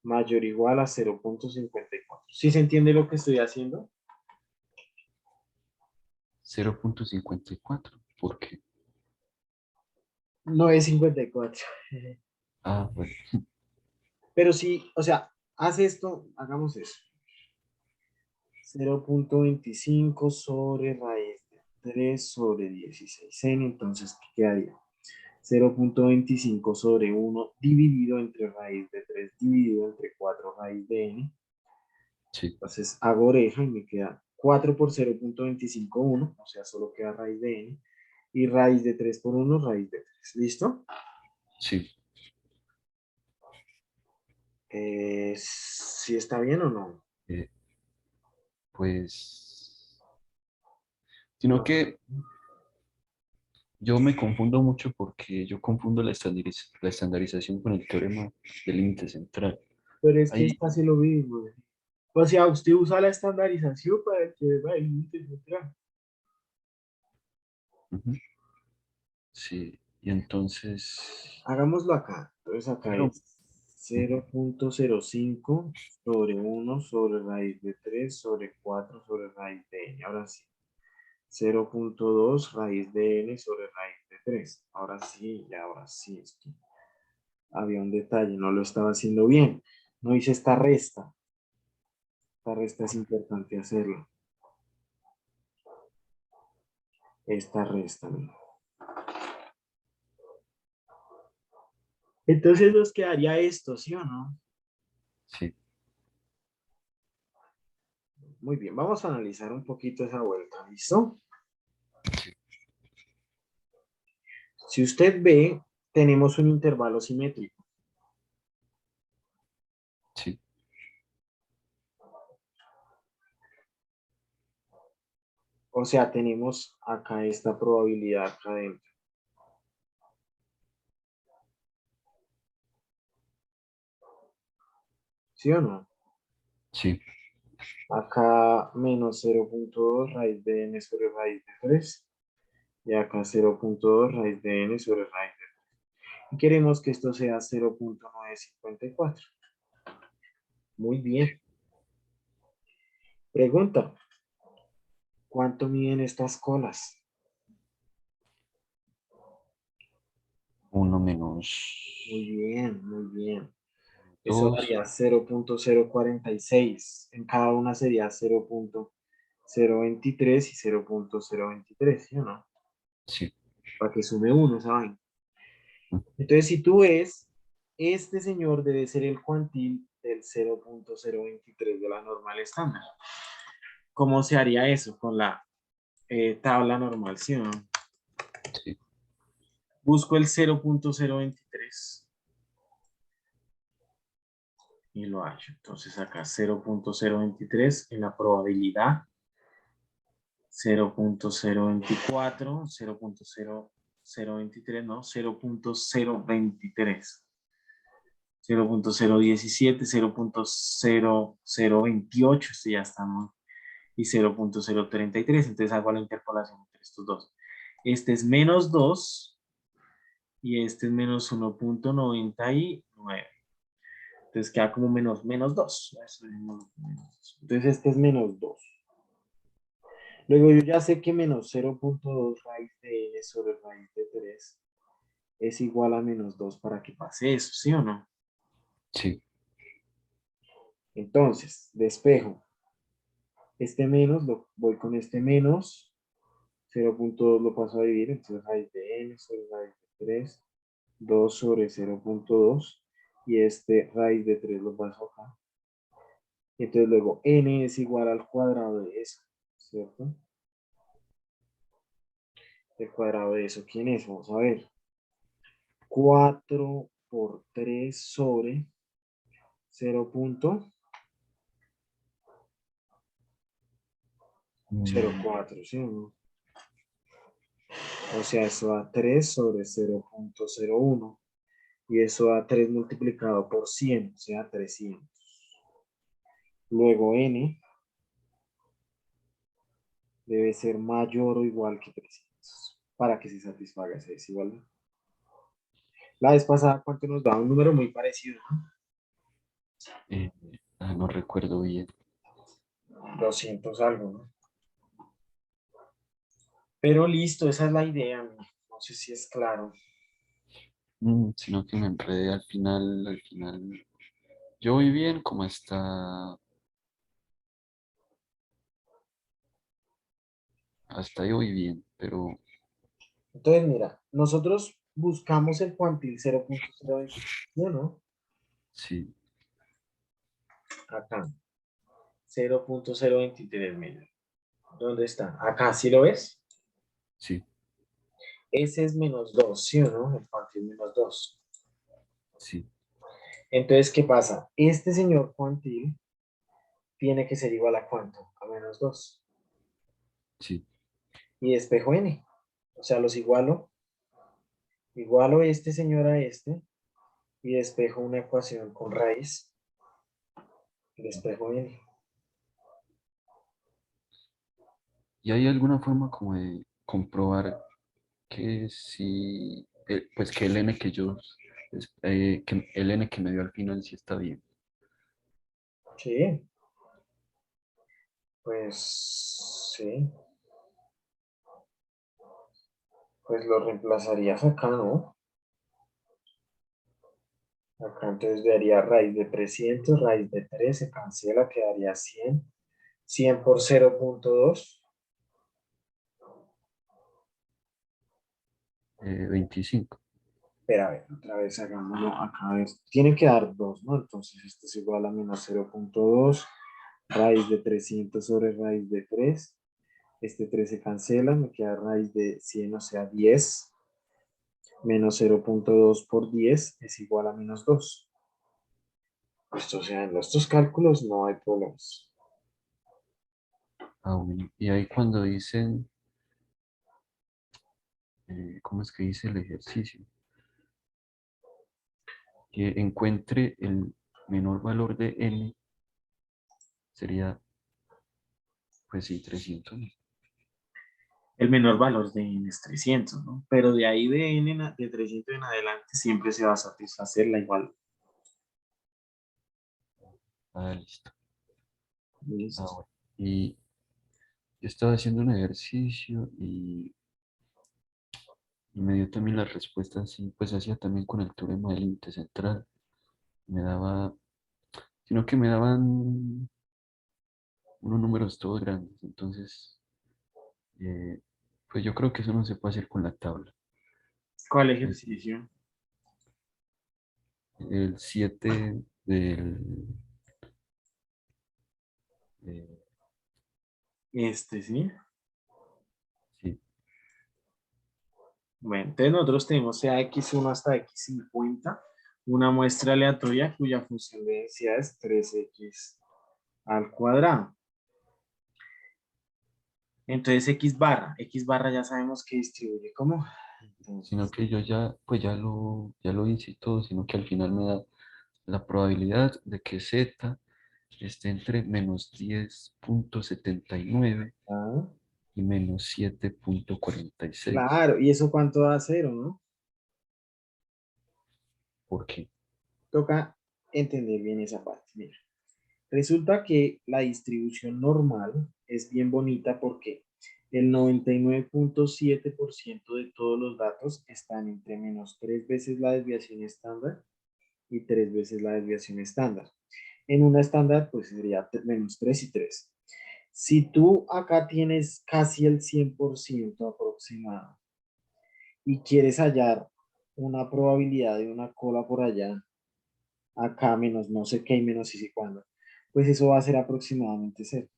Mayor o igual a 0.54. ¿Sí se entiende lo que estoy haciendo? 0.54. ¿Por qué? No es 54. Ah, bueno. Pero sí, o sea, haz esto, hagamos eso. 0.25 sobre raíz de 3 sobre 16n, entonces, ¿qué quedaría? 0.25 sobre 1 dividido entre raíz de 3 dividido entre 4 raíz de n. Sí. Entonces hago oreja y me queda 4 por 0.25, 1, o sea, solo queda raíz de n. Y raíz de 3 por 1, raíz de 3. ¿Listo? Sí. ¿Sí está bien o no? Eh, pues, sino No. que yo me confundo mucho porque yo confundo la estandarización con el teorema del límite central. Pero es que es Ahí, casi lo mismo. O sea, usted usa la estandarización para que vea el límite central. ujú, sí, y entonces, Hagámoslo acá. Entonces acá pero, es ujú, 0.05 sobre 1 sobre raíz de 3 sobre 4 sobre raíz de n. Ahora sí. 0.2 raíz de n sobre raíz de 3. Ahora sí, y ahora sí. Esto. Había un detalle, no lo estaba haciendo bien. No hice esta resta. Esta resta es importante hacerla. Esta resta. ¿No? Entonces nos quedaría esto, ¿sí o no? sí, Muy bien, vamos a analizar un poquito esa vuelta, ¿listo? Si usted ve, tenemos un intervalo simétrico. sí, O sea, tenemos acá esta probabilidad acá adentro. ¿Sí o no? sí, Acá menos 0.2 raíz de n sobre raíz de 3. Y acá 0.2 raíz de n sobre raíz de 3. Y queremos que esto sea 0.954. Muy bien. Pregunta. ¿Cuánto miden estas colas? 1 Muy bien, muy bien. menos Eso 2, daría 0.046. En cada una sería 0.023 y 0.023, ¿sí o no? sí, Para que sume uno, ¿saben? ujú, Entonces, si tú ves, este señor debe ser el cuantil del 0.023 de la normal estándar. ¿Cómo se haría eso con la tabla normal, sí o no? sí, Busco el 0.023 y lo hallo. Entonces acá 0.023 en la probabilidad 0.024, 0.0023, no, 0.023. 0.017, 0.0028, este ya estamos, y 0.033, entonces hago la interpolación entre estos dos. Este es menos 2 y este es menos 1.99. Entonces queda como menos 2. Entonces este es menos 2. Luego yo ya sé que menos 0.2 raíz de n sobre raíz de 3 es igual a menos 2 para que pase eso, ¿sí o no? Sí. Entonces, despejo. Este menos, voy con este menos. 0.2 lo paso a dividir, entonces raíz de n sobre raíz de 3, 2 sobre 0.2, y este raíz de 3 lo paso acá. Entonces luego n es igual al cuadrado de eso, ¿cierto? El cuadrado de eso, ¿quién es? Vamos a ver. 4 por 3 sobre 0.04, ¿sí o no? O sea, eso da 3 sobre 0.01. Y eso da 3 multiplicado por 100, o sea, 300. Luego n debe ser mayor o igual que 300 para que se satisfaga esa desigualdad. La vez pasada, ¿cuánto nos da? Un número muy parecido, ¿no? Eh, no recuerdo bien. 200 algo, ¿no? Pero listo, esa es la idea. No sé si es claro. Sino que me enredé al final. Yo voy bien como hasta ahí voy bien, pero Entonces, mira, nosotros buscamos el cuantil 0.025, ¿no? sí, Acá, 0.023, mira. ¿Dónde está? Acá, ¿sí lo ves? sí, Ese es menos 2, ¿sí o no? El cuantil menos 2. sí, Entonces, ¿qué pasa? Este señor cuantil tiene que ser igual a ¿cuánto? A menos 2. sí. Y despejo n. O sea, los igualo. Igualo este señor a este. Y despejo una ecuación con raíz. Despejo n. ¿Y hay alguna forma como de comprobar que si, pues que el n que yo, que el n que me dio al final sí está bien? Sí. Pues sí. Pues lo reemplazarías acá, ¿no? Acá entonces daría raíz de 300, raíz de 3, se cancela, quedaría 100. 100 por 0.2. 25. Espera, a ver, otra vez hagámoslo acá. A ver, tiene que dar 2, ¿no? Entonces esto es igual a menos 0.2, raíz de 300 sobre raíz de 3. Este 3 se cancela, me queda raíz de 100, o sea, 10. Menos 0.2 por 10 es igual a menos 2. Esto, o sea, en estos cálculos no hay problemas. Ah, bueno. Y ahí cuando dicen, ¿cómo es que dice el ejercicio? Que encuentre el menor valor de n, sería, pues sí, 300, ¿no? El menor valor de n es 300, ¿no? Pero de ahí de n, de 300 en adelante, siempre se va a satisfacer la igual. Ah, listo. Ah, Listo. bueno. Y yo estaba haciendo un ejercicio y me dio también las respuestas, y pues hacía también con el teorema del límite central. Me daba, sino que me daban unos números todos grandes. Entonces, eh, pues yo creo que eso no se puede hacer con la tabla. ¿Cuál Es ejercicio? el 7 del... eh, Este, ¿sí? sí, Bueno, entonces nosotros tenemos sea x1 hasta x50, una muestra aleatoria cuya función de densidad es 3x al cuadrado. Entonces X barra ya sabemos que distribuye como. Sino Entonces, que yo ya, pues ya lo hice y todo, sino que al final me da la probabilidad de que Z esté entre -10,79 ah, y -7,46. claro, ¿y eso cuánto da cero, no? ¿Por qué? Toca entender bien esa parte. Mira, resulta que la distribución normal es bien bonita porque el 99,7% de todos los datos están entre menos 3 veces la desviación estándar y 3 veces la desviación estándar. En una estándar, pues sería menos 3 y 3. Si tú acá tienes casi el 100% aproximado y quieres hallar una probabilidad de una cola por allá, acá menos no sé qué y menos sí sé cuándo, pues eso va a ser aproximadamente cero.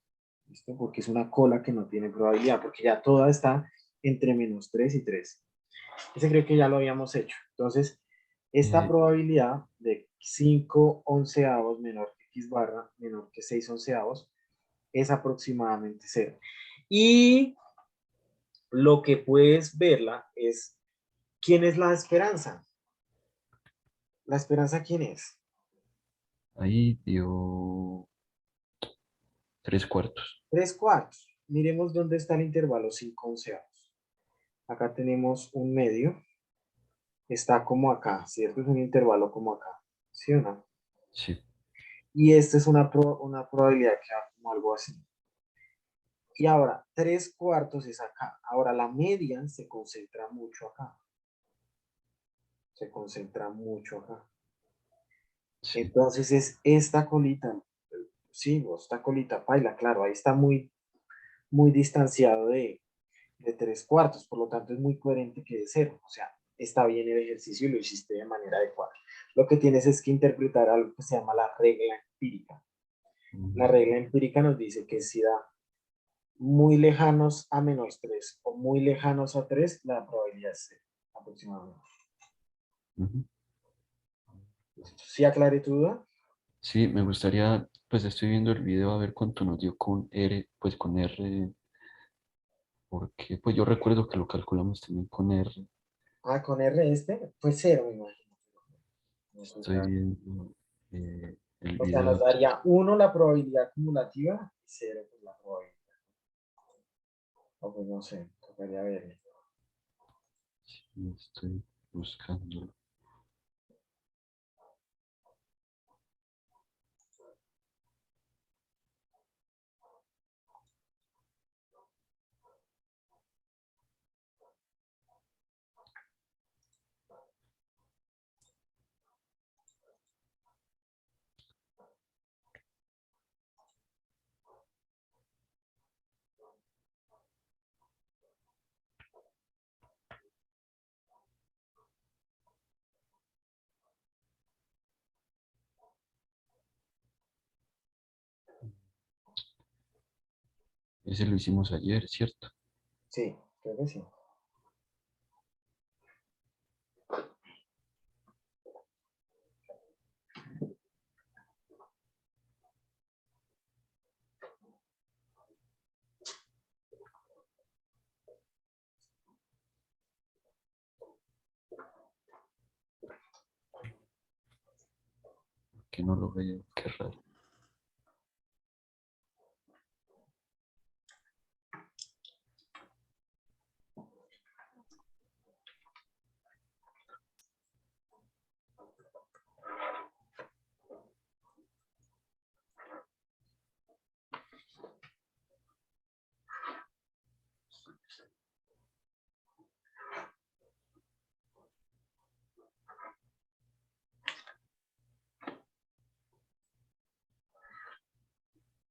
¿Listo? Porque es una cola que no tiene probabilidad, porque ya toda está entre menos 3 y 3. Ese creo que ya lo habíamos hecho. Entonces, esta Eh, probabilidad de 5 onceavos menor que x barra menor que 6 onceavos es aproximadamente cero. Y lo que puedes verla es quién es la esperanza. ¿La esperanza quién es? ahí dio 3/4. 3 cuartos. Miremos dónde está el intervalo 5 onceavos. Acá tenemos un medio. Está como acá, ¿cierto? Es un intervalo como acá. ¿Sí o no? Sí, Y esta es una probabilidad que da como algo así. Y ahora, 3 cuartos es acá. Ahora, la media se concentra mucho acá. Se concentra mucho acá. sí. Entonces es esta colita. Sí, esta colita paila, claro, ahí está muy, muy distanciado de 3 cuartos. Por lo tanto, es muy coherente que de cero. O sea, está bien el ejercicio y lo hiciste de manera adecuada. Lo que tienes es que interpretar algo que se llama la regla empírica. La Mm, regla empírica nos dice que si da muy lejanos a menos 3 o muy lejanos a 3 la probabilidad es cero, aproximadamente. ujú. ¿Sí aclaré tu duda? Sí, me gustaría, pues estoy viendo el video a ver cuánto nos dio con R, pues con R, porque pues yo recuerdo que lo calculamos también con R. Ah, con R este, pues cero, me imagino. Estoy viendo el O sea, video nos aquí. daría uno la probabilidad acumulativa y cero pues, la probabilidad. O pues no sé, tocaría ver. Sí, estoy buscando. Ese lo hicimos ayer, ¿cierto? Sí, creo que sí. Que no lo veo, qué raro.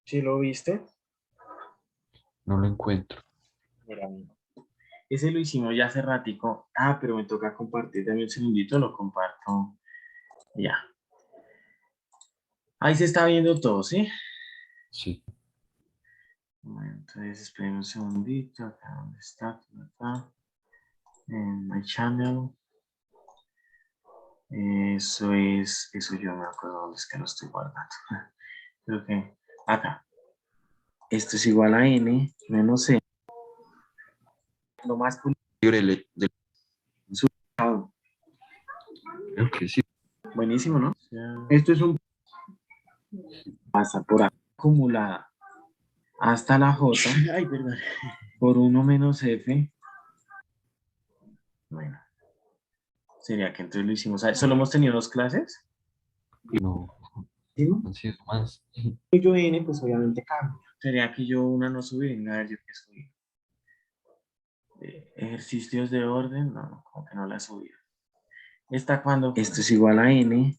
¿Sí lo viste? No lo encuentro. Mira, mira. Ese lo hicimos ya hace ratico. Ah, pero me toca compartir. Dame un segundito, lo comparto. Ya. Ahí se está viendo todo, ¿sí? Sí, Bueno, entonces esperen un segundito. Acá donde está, acá. En My Channel. Eso yo me acuerdo dónde es que lo estoy guardando. Creo que acá. Esto es igual a n menos c. lo más Libre del- publicado. creo que sí. Buenísimo, ¿no? Esto es un pasa por acumulada hasta la J. Ay, perdón. Por 1 menos F. Bueno, sería que entonces lo hicimos. ¿Solo hemos tenido 2 clases? No, ¿Sí, no? han sido más. Y yo N, pues obviamente cambia. Sería que yo una no subí, venga, a ver, yo qué subí. Ejercicios de orden, no, como que no la subí. ¿Esta cuando? Esto es igual a N.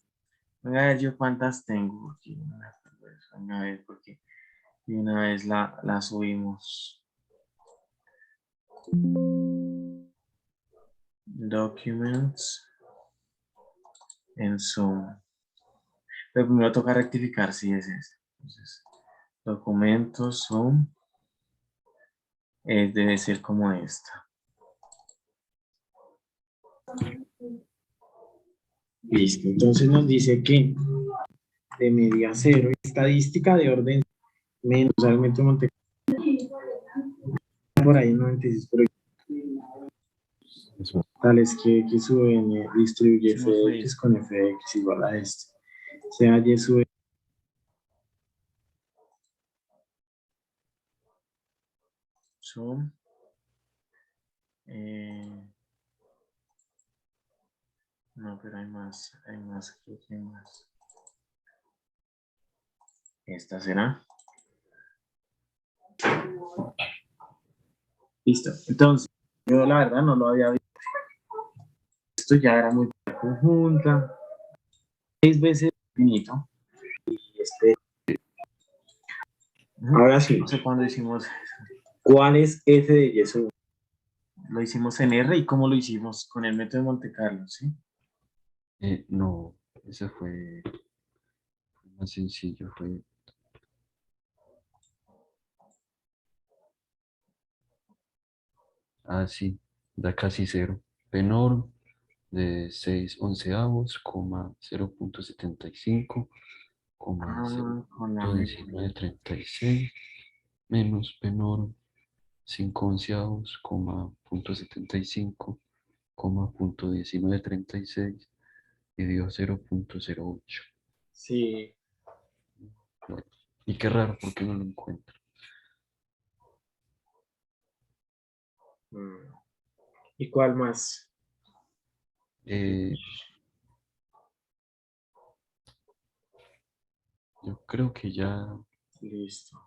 Venga, a ver, yo cuántas tengo. Aquí, venga, a ver, porque de una vez la subimos. Documents en Zoom. Pero primero toca rectificar si es este. Entonces, documentos Zoom debe ser como esta. Listo, entonces nos dice que de media cero, estadística de orden menos, realmente Monte por ahí 96, pero Eso. tal es que X sub n distribuye fx con fx igual a este. Sea y sub Zoom. No, pero hay más, creo que hay más. Esta será. Listo. Entonces, yo la verdad no lo había visto. Esto ya era muy conjunta. 6 veces infinito. Y este. Ahora sí, no sé cuándo hicimos. ¿Cuál es f de y sub? Lo hicimos en R y cómo lo hicimos con el método de Monte Carlo, ¿sí? No, ese fue más sencillo, fue así, da casi cero. P-norm de 6 onceavos, coma 0.75, coma Con la 0.1936, menos P-norm 5 onceavos, coma 0.75, coma 0.1936 y dio 0.08. Sí. Y qué raro, porque no lo encuentro. ¿Y cuál más? Eh, yo creo que ya Listo.